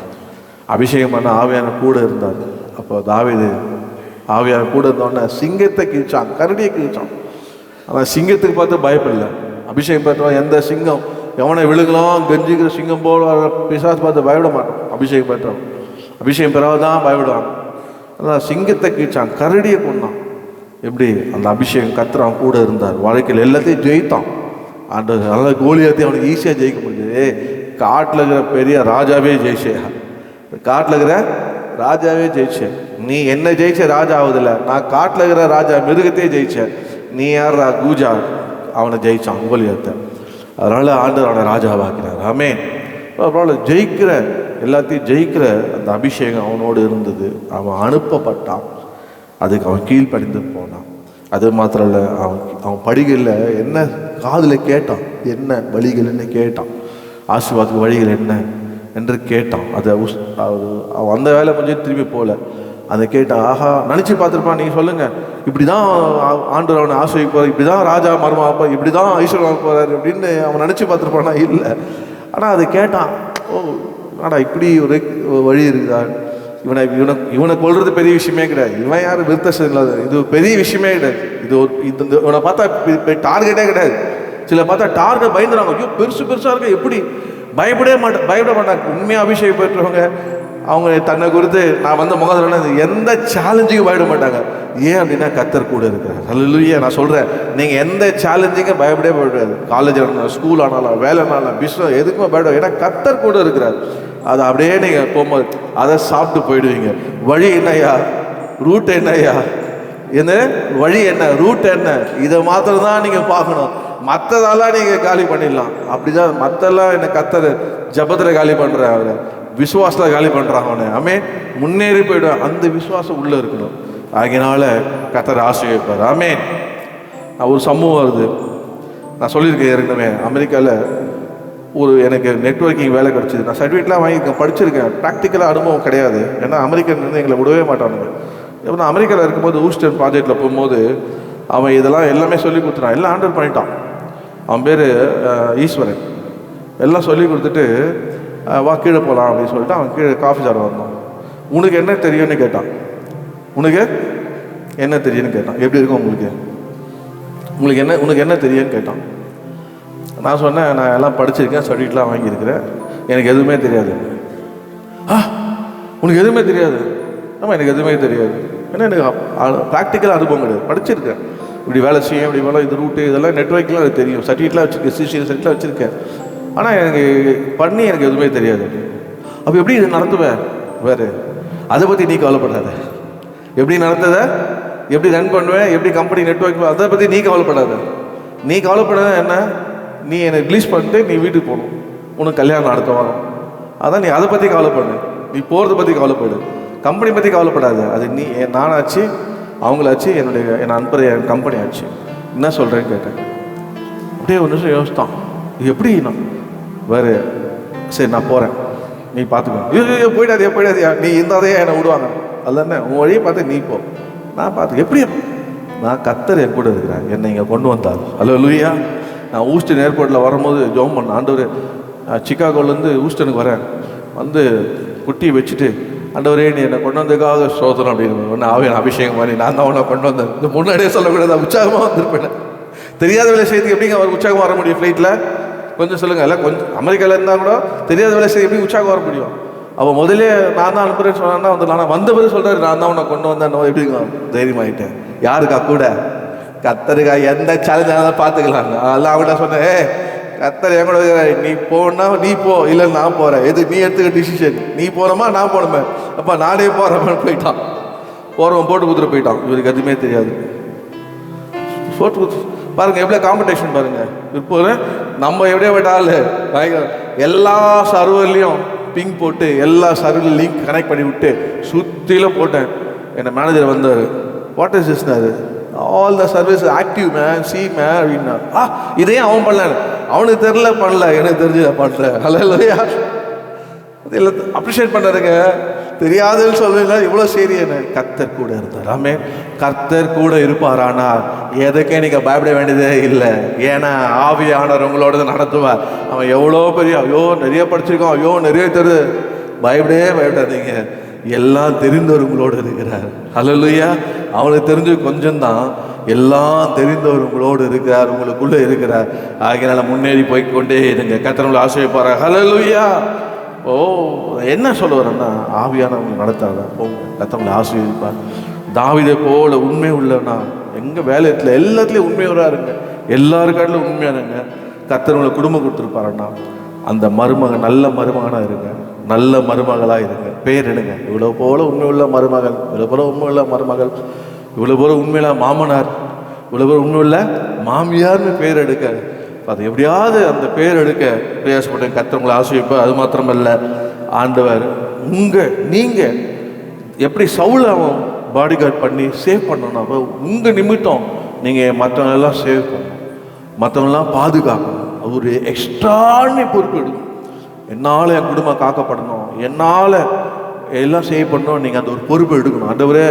அபிஷேகம் பண்ண ஆவியான கூட இருந்தார். அப்போ தாவீது ஆவியான கூட இருந்தோடனே சிங்கத்தை கிழிச்சான், கரடியை கிழிச்சான். ஆனால் சிங்கத்துக்கு பார்த்து பயப்படல. அபிஷேகம் பெற்றவன் எந்த சிங்கம் எவனை விழுகலாம் கெஞ்சிக்கிற சிங்கம் போல பிசாசு பார்த்து பயப்பட மாட்டான். அபிஷேகம் பெற்றவன் அபிஷேகம் பெறாதான் பயப்படுவான். அதான் சிங்கத்தை கிழிச்சான், கரடியை கொண்டான். எப்படி? அந்த அபிஷேகம் கர்த்தர் கூட இருந்தார். வாழ்க்கையில் எல்லாத்தையும் ஜெயித்தான். அந்த நல்ல கோலியாத்தையும் அவனுக்கு ஈஸியாக ஜெயிக்க முடியுது. காட்டில் இருக்கிற பெரிய ராஜாவே ஜெயிச்சேன். காட்டில் இருக்கிற ராஜாவே ஜெயிச்சேன். நீ என்ன ஜெயிச்ச ராஜா ஆகுதில்ல, நான் காட்டில் இருக்கிற ராஜா மிருகத்தையே ஜெயிச்சேன். நீ யார்? கூஜா அவனை ஜெயிச்சான், கோலியாத்தை. அதனால் ஆண்டவர் அவனை ராஜாவாக்கினார். ஆமென். அப்புறம் ஜெயிக்கிற எல்லாத்தையும் ஜெயிக்கிற அந்த அபிஷேகம் அவனோடு இருந்தது. அவன் அனுப்பப்பட்டான். அதுக்கு அவன் கீழ்ப்படிந்து போனான். அது மாத்திரம் இல்லை, அவன் படிகளில் என்ன காதில் கேட்டான், என்ன வழிகள்னு கேட்டான், ஆசீர்வாதத்துக்கு வழிகள் என்ன என்று கேட்டான். அதை அவன் அந்த வேலை கொஞ்சம் திரும்பி போகல. அதை கேட்டான். ஆஹா, நினச்சி பார்த்துருப்பான். நீங்கள் சொல்லுங்கள், இப்படி தான் ஆண்டவர் அவனை ஆசீர்வதிப்பார், இப்படி தான் ராஜா மர்மாப்பார், இப்படி தான் ஐஸ்வர்யம் போகிறார் அப்படின்னு அவன் நினச்சி பார்த்துருப்பானா? இல்லை. ஆனால் அதை கேட்டான். ஓ ஆடா, இப்படி ஒரு வழி இருக்குதா? இவனை கொள்வது பெரிய விஷயமே கிடையாது. இவன் யார்? விருத்தசன் இல்லாத, இது பெரிய விஷயமே கிடையாது. இது இவனை பார்த்தா டார்கெட்டே கிடையாது. சில பார்த்தா டார்கெட் பயந்துறாங்க. ஐயோ பெருசாக இருக்க, எப்படி பயப்பட மாட்டாங்க. உண்மையாக அபிஷேகம் பெற்றவங்க அவங்க தன்னை குறித்து நான் முகத்தில் எந்த சேலஞ்சுக்கும் பயப்பட மாட்டாங்க. ஏன் அப்படின்னா கர்த்தர் கூட இருக்கிறார். அல்லேலூயா. நான் சொல்கிறேன், நீங்கள் எந்த சேலஞ்சுக்கும் பயப்படாது. காலேஜ் ஆனாலும், ஸ்கூல் ஆனாலும், வேலைனாலும், பிஸ்னஸ் எதுக்குமே பயப்பட. ஏன்னா கர்த்தர் கூட இருக்கிறார். அதை அப்படியே நீங்கள் போகும்போது அதை சாப்பிட்டு போயிடுவீங்க. வழி என்னையா? ரூட் என்னையா? என்ன வழி என்ன? ரூட் என்ன? இதை மாத்திரம் தான் நீங்கள் பார்க்கணும். மற்றதெல்லாம் நீங்கள் காலி பண்ணிடலாம். அப்படிதான் மற்றெல்லாம் என்ன கர்த்தர் ஜபத்தில் காலி பண்ணுறேன், அவரை விசுவாசத்தில் காலி பண்ணுறான் அவனை. ஆமென். முன்னேறி போய்டும். அந்த விசுவாசம் உள்ளே இருக்கணும். ஆகையினால கர்த்தர் ஆசீர்வதிப்பார். ஆமென். ஒரு சம்பவம் வருது. நான் சொல்லியிருக்கேன் ஏற்கனவே, அமெரிக்காவில் எனக்கு நெட்வொர்க்கிங் வேலை கிடச்சிது. நான் சர்டிஃபிகேட்லாம் வாங்கி படிச்சிருக்கேன். ப்ராக்டிக்கலாக அனுபவம் கிடையாது. ஏன்னா அமெரிக்கன் எங்களை விடவே மாட்டானுங்க. இப்போ நான் அமெரிக்காவில் இருக்கும்போது ஹூஸ்டன் ப்ராஜெக்டில் போகும்போது அவன் இதெல்லாம் எல்லாமே சொல்லி கொடுத்துட்டான், எல்லாம் ஆண்டர் பண்ணிட்டான். அவன் பேர் ஈஸ்வரன். எல்லாம் சொல்லி கொடுத்துட்டு வா கீழே போகலாம் அப்படின்னு சொல்லிட்டு அவன் கீழே காஃபி சாப்பிட வந்தான். உனக்கு என்ன தெரியும்னு கேட்டான். உனக்கு என்ன தெரியும்னு கேட்டான். எப்படி இருக்கும் உங்களுக்கு, உனக்கு என்ன தெரியும்னு கேட்டான். நான் சொன்னேன், நான் எல்லாம் படிச்சிருக்கேன், சர்டிஃபிகேட்லாம் வாங்கியிருக்கிறேன், எனக்கு எதுவுமே தெரியாது. உனக்கு எதுவுமே தெரியாது? ஆமாம், எனக்கு எதுவுமே தெரியாது. ஏன்னா எனக்கு ப்ராக்டிக்கலாக அனுபவம் கிடையாது. படிச்சிருக்கேன், இப்படி வேலை செய்யும், இப்படி வேலை, இது ரூட்டு, இதெல்லாம் நெட்ஒர்க்லாம் எனக்கு தெரியும், சர்டிஃபிகேட்லாம் வச்சுருக்கேன், சிசிஎல் சர்டிஃபிகேட்லாம் வச்சுருக்கேன். ஆனால் எனக்கு பண்ணி எனக்கு எதுவுமே தெரியாது. அப்போ எப்படி இது நடத்துவேன் வேறு? அதை பற்றி நீ கவலைப்படாத. எப்படி நடத்துத, எப்படி ரன் பண்ணுவேன், எப்படி கம்பெனி நெட்ஒர்க், அதை பற்றி நீ கவலைப்படாத. நீ கவலைப்படாத என்ன, நீ என்னை ரிலீஸ் பண்ணிட்டு நீ வீட்டுக்கு போகணும், உனக்கு கல்யாணம் அடுத்த வாரம். அதான் நீ அதை பற்றி கவலைப்படு, நீ போகிறத பற்றி கவலைப்படு, கம்பெனி பற்றி கவலைப்படாத. அது நீ நானாச்சு, அவங்களாச்சு, என்னை அனுப்புகிற என் கம்பெனி ஆச்சு. என்ன சொல்கிறேன்னு கேட்டேன். அப்படியே ஒரு நிமிஷம் யோசித்தான், இது எப்படி நான் வேறு. சரி நான் போகிறேன், நீ பார்த்துக்கோ. போயிடாதியா, நீ இருந்தாதே என்னை விடுவாங்க. அல்ல, உன் வழியை பார்த்து நீ போ, நான் பார்த்து. எப்படி? நான் கர்த்தர் என் கூட இருக்கிறேன், என்னை இங்கே கொண்டு வந்தார். அல்லேலூயா. நான் ஹூஸ்டன் ஏர்போர்ட்டில் வரும்போது ஜெபம் பண்ணேன், ஆண்டவரே சிக்காகோலேருந்து ஹூஸ்டனுக்கு வரேன், வந்து குட்டியை வச்சுட்டு, ஆண்டவரே நீ என்னை கொண்டு வந்ததுக்காக ஸ்தோத்திரம் அப்படின்னு ஒன்று ஆவியான அபிஷேகம் மாதிரி நான் தான் உன்னை கொண்டு வந்தேன். இது முன்னாடியே சொல்லக்கூடாது, உற்சாகமாக வந்திருப்பேன். தெரியாத வேலை செய்யறதுக்கு எப்படிங்க அவர் உற்சாகமாக வர முடியும் ஃப்ளைட்டில்? கொஞ்சம் சொல்லுங்கள். எல்லாம் கொஞ்சம் அமெரிக்காவில் இருந்தால் கூட தெரியாத வேலை செய்ய எப்படி உற்சாகம் வர முடியும்? அவன் முதலே நான் தான் அனுப்புறேன்னு சொன்னான்னா வந்து, நான் வந்த பிறகு சொல்கிறாரு நான் தான் உன்னை கொண்டு வந்தேன், எப்படிங்க தைரியமாயிட்டேன். யாருக்கா கூட? கர்த்தருக்கா. எந்த சேலஞ்சாலும் பார்த்துக்கலாம். அதெல்லாம் அவங்கள்ட்ட சொன்னேன், கர்த்தர் என் கூட, நீ போனா நீ போ, இல்லை நான் போகிறேன், எது நீ எடுத்துக்க டிசிஷன், நீ போகிறோமா நான் போனமே, அப்போ நானே போகிறேன் போயிட்டான். போகிறவன் போட்டு கொடுத்துட்டு போயிட்டான். இவருக்கு எதுவுமே தெரியாது. போட்டு கொடுத்து பாருங்கள் எவ்வளோ காம்படிஷன் பாருங்கள். இப்போ நம்ம எப்படியோ விட்டாலும் எல்லா சர்வர்லேயும் பிங் போட்டு எல்லா சர்வர்லையும் லிங்க் கனெக்ட் பண்ணி விட்டு சுற்றிலும் போட்டேன். என்னை மேனேஜர் வந்தார், வாட் இஸ் திஸ்னாரு, all the service active man, C man அப்படின்னா. இதையும் அவன் பண்ணல, அவனுக்கு தெரில பண்ணல, எனக்கு தெரிஞ்சு பண்ணல. அல்லேலூயா. இல்லை அப்ரிஷியேட் பண்ணுறதுங்க. தெரியாதுன்னு சொல்லல, இவ்வளோ சரி. என்ன கர்த்தர் கூட இருந்தார். ஆமே, கர்த்தர் கூட இருப்பார். ஆனால் எதுக்கே நீங்கள் பயப்பட வேண்டியதே இல்லை. ஏன்னா ஆவியானவர் உங்களோட நடத்துவார். அவன் எவ்வளோ பெரிய, ஐயோ நிறைய படிச்சிருக்கோம், ஐயோ நிறைய தெரியுது, பயப்படாதீங்க. எல்லாம் தெரிந்தவர் உங்களோடு இருக்கிறார். அல்லேலூயா. அவனுக்கு தெரிஞ்சு கொஞ்சம்தான், எல்லாம் தெரிந்தவர் உங்களோடு இருக்கிறார், உங்களுக்குள்ளே இருக்கிறார். ஆகையினால முன்னேறி போய்கொண்டே இருங்க. கர்த்தர் உங்களை ஆசீர்வதிப்பார். அல்லேலூயா. ஓ, என்ன சொல்ல வரேன்னா, ஆவியானவங்களை நடத்தாத போங்க, கர்த்தர் உங்களை ஆசீர்வதிப்பார். தாவீதை போல உண்மை உள்ளவனா எங்கள் வேலையத்தில் எல்லாத்துலேயும் உண்மையோராக இருங்க, எல்லாருக்காட்டிலும் உண்மையாக இருங்க. கர்த்தர் உங்களை குடும்பம் கொடுத்துருப்பாருன்னா அந்த மருமகன் நல்ல மருமகனாக இருங்க, நல்ல மருமகளாக இருங்க, பேர் எடுங்க. இவ்வளோ போல உண்மை உள்ள மருமகள், இவ்வளோ போல உண்மை உள்ள மருமகள், இவ்வளோ போல உண்மையில மாமனார், இவ்வளோ போல உண்மை உள்ள மாமியார்னு பேர் எடுக்க, அது எப்படியாவது அந்த பேர் எடுக்க பிரயாசப்பட்ட கர்த்தர் உங்களை ஆசீர்வதிப்பார். அது மாத்திரமல்ல, ஆண்டவர் நீங்கள் எப்படி சவுலை அவன் பாடி கார்டு பண்ணி சேவ் பண்ணணும், அப்போ உங்கள் நிமித்தம் நீங்கள் மற்றவங்களெல்லாம் சேவ் பண்ணணும், மற்றவங்களெல்லாம் பாதுகாக்கணும். ஒரு எக்ஸ்ட்ரானி பொறுப்பு எடுக்கணும். என்னால் என் குடும்பம் காக்கப்படணும், என்னால் எல்லாம் செய்யப்படணும். நீங்கள் அந்த ஒரு பொறுப்பை எடுக்கணும். ஆண்டவரே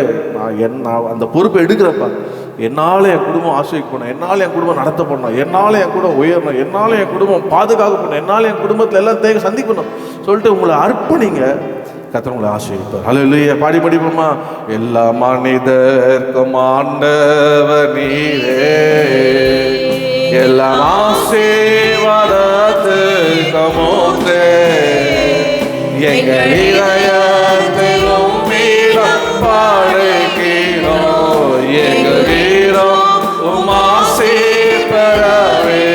நான் அந்த பொறுப்பை எடுக்கிறப்ப என்னால் என் குடும்பம் ஆசீர்வதிக்கணும், என்னால் என் குடும்பம் நடத்தப்படணும், என்னால் என் குடும்பம் உயரணும், என்னால் என் குடும்பம் பாதுகாக்கப்படணும், என்னால் என் குடும்பத்தில் எல்லாம் தேவை சந்திக்கணும் சொல்லிட்டு உங்களை அர்ப்பணிங்க. கர்த்தர் உங்களை ஆசீர்வதிப்பார். ஹல்லேலூயா. பாடி படிப்போமா? எல்லா மனிதர்க்கும் ஆண்டவர் நீரே, எல்லாம் ஆசீர்வாதத்துக்கும் ஊற்றே, எங்கள் இதயத்தை உம்மிடம் பாடுகிறோம், எங்கள் வீரம் உம் ஆசீர் பெறவே.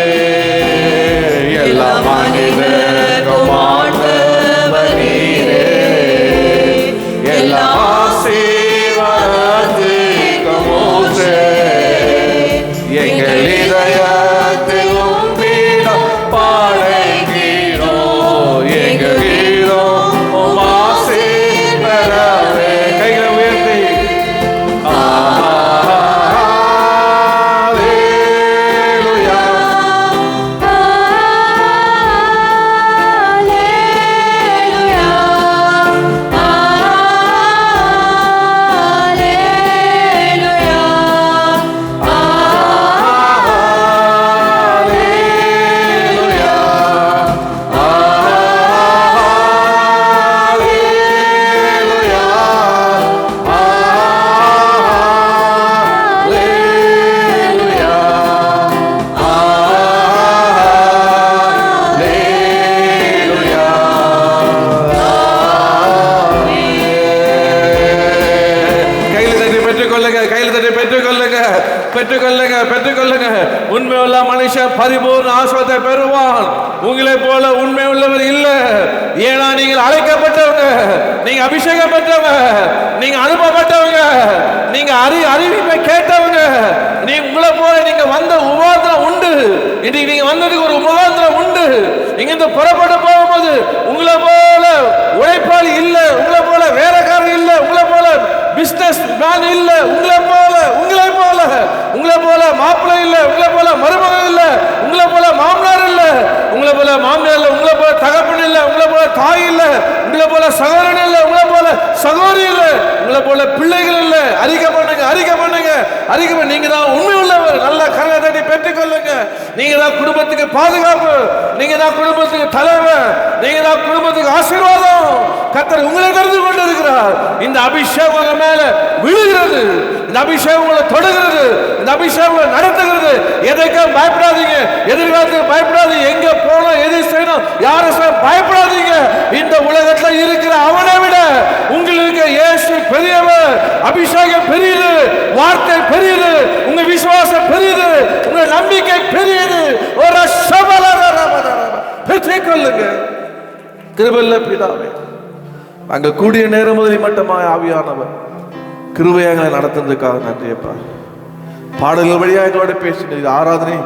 எல்லா மனிதர்க்கும் ஆண்டவர் நீரே, எல்லா ஆசீர்வாதத்துக்கும் ஊற்றே, எங்கள் இதயத்தை உம்மிடம் பாடுகிறோம், எங்கள் வீரம் உம் பெற்றுக்கொள்ளுங்க, பெற்றுக்கொள்ளுங்க. உண்மை உள்ள மனுஷன் பரிபூர்ண ஆசீர்வாதத்தை பெறுவான். உங்களை போல உண்மை உள்ளவர் இல்ல. ஏன்னா நீங்கள் அழைக்கப்பட்டவங்க, நீங்க அபிஷேகம் பெற்றவங்க, நீங்க அனுப்பப்பட்டவங்க, நீங்க அறிவிப்பை கேட்டவங்க. நீ உங்களை போல நீங்க வந்த உபவாசம் உண்டு. இன்னைக்கு நீங்க வந்ததுக்கு ஒரு உபவாசம் உண்டு. நீங்க இந்த புறப்பட்டு போகும்போது உங்களை போல உழைப்பாளி இல்ல, உங்களை போல வேலைக்காரர் இல்ல, உங்களை போல பிசினஸ் மேன் இல்ல, உங்களை போல மாப்பிள்ளை இல்ல, உங்களை போல மருமகன் இல்ல, உங்களை போல மாமனார் இல்ல, உங்களை போல மாமியார் இல்ல, உங்களை போல தகப்பன் இல்ல, உங்களை போல தாய் இல்ல, உங்களை போல சகோதரன் இல்ல, உங்களை போல சகோதரி இல்ல, உங்களை போல பிள்ளைகள் இல்ல. அறிக்கை பண்ணுங்க, அறிக்கை பண்ணுங்க, அறிக்கை பண்ண. நீங்க தான் உண்மை உள்ளவர். நல்ல கரங்களை தட்டி பெற்றுக்கொள்ளுங்க. நீங்க தான் குடும்பத்துக்கு பாதுகாப்பு, நீங்க தான் குடும்பத்துக்கு தலைவர், நீங்க தான் குடும்பத்துக்கு ஆசீர்வாதம். கர்த்தர் உங்களை தெரிந்து கொண்டிருக்கிறார். இந்த அபிஷேகம் உங்க மேல விழுகிறது, இந்த அபிஷேகம் உங்களை தொடுகிறது, இந்த அபிஷேகம் உங்களை நடத்துகிறது. எதைக்கும் பயப்படாதீங்க, எதிர்காலத்துக்கு பயப்படாதீங்க. எங்க போனோம், எது செய்யணும், யாரும் பயப்படாதீங்க. இந்த உலகத்துல இருக்கிற அவனை விட உங்களுக்கு இயேசு பெரியவர், அபிஷேகம் பெரியது, வார்த்தை பெரியது, உங்க விசுவாசம் பெரியது, உங்க நம்பிக்கை பெரியது. ஒரு பெற்றுக்கொள்ளுங்க. கிருபையுள்ள பிதாவே, நாங்கள் கூடிய நேரம் முதல் மட்டமாய் ஆவியானவர் கிருபையை எங்களை நடத்துறதுக்காக நன்றியப்பா. பாடல்கள் வழியாக எங்களோட பேசினீர், ஆராதனை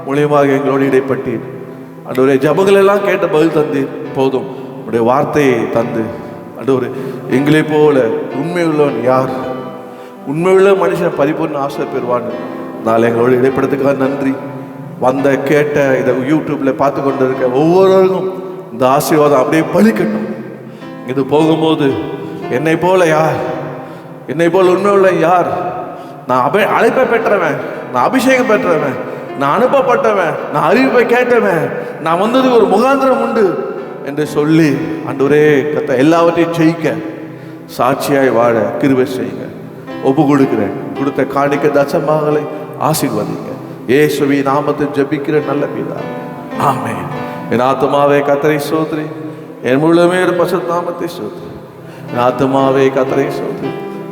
மூலியமாக எங்களோடு இடைப்பட்டீர். அன்றுவரே ஜபங்கள் எல்லாம் கேட்ட பதில் தந்தீர். போதும், உடைய வார்த்தையை தந்து அன்றுவரே எங்களை போல உண்மை உள்ளவன் யார், உண்மை உள்ள மனுஷன் பரிபூர்ண ஆசை பெறுவான். நாளை எங்களோடு இடைப்படுறதுக்காக நன்றி. வந்த கேட்ட இதை யூடியூப்ல பார்த்து கொண்டு இருக்க ஒவ்வொருவருக்கும் இந்த ஆசீர்வாதம் அப்படியே பலிக்கட்டும். இது போகும்போது என்னை போல யார், என்னை போல உண்மை உள்ள யார், நான் அழைப்பை பெற்றவன், நான் அபிஷேகம் பெற்றவன், நான் அனுப்பப்பட்டவன், நான் அறிவிப்பை கேட்டவன், நான் வந்ததுக்கு ஒரு முகாந்திரம் உண்டு என்று சொல்லி ஆண்டவரே கத்த எல்லாவற்றையும் ஜெயிக்க சாட்சியாய் வாழ கிருபை செய்யுங்க. ஒப்பு கொடுக்கிறேன். கொடுத்த காணிக்க தசமங்களை ஆசீர்வதிங்க. இயேசுவின் நாமத்தில் ஜெபிக்கிற நல்ல பிதாவே, ஆமென். என் ஆத்துமாவே கர்த்தரை ஸ்தோத்திரி, என் முழுமே பரிசுத்த நாமத்தை ஸ்தோத்திரி. என் ஆத்துமாவே கர்த்தரை ஸ்தோத்திரி,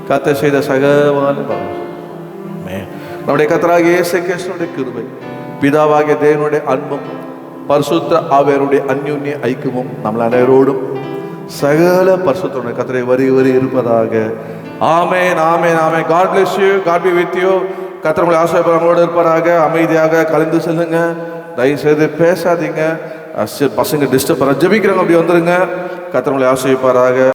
கர்த்தர் செய்த சகலமான நம்முடைய கர்த்தராகிய இயேசு கிறிஸ்துவின் கிருபை, பிதாவாகிய தேவனுடைய அன்பும் பரிசுத்த ஆவியாருடைய அந்யோன்ய ஐக்கியமும் நம்ம அனைவரோடும் சகல பரிசுத்தோட கர்த்தரை வரி இருப்பதாக. ஆமென், ஆமென், ஆமென். God bless you. God be with you. கர்த்தர் உங்களை ஆசீர்வாதங்களோடு இருப்பாராக. அமைதியாக கலந்து செல்லுங்க. தயவு செய்து பேசாதீங்க. பசங்க டிஸ்டர்ப் ஜெபிக்கிறவங்க அப்படி வந்துருங்க. கர்த்தர் உங்களை ஆசீர்வதிப்பாராக.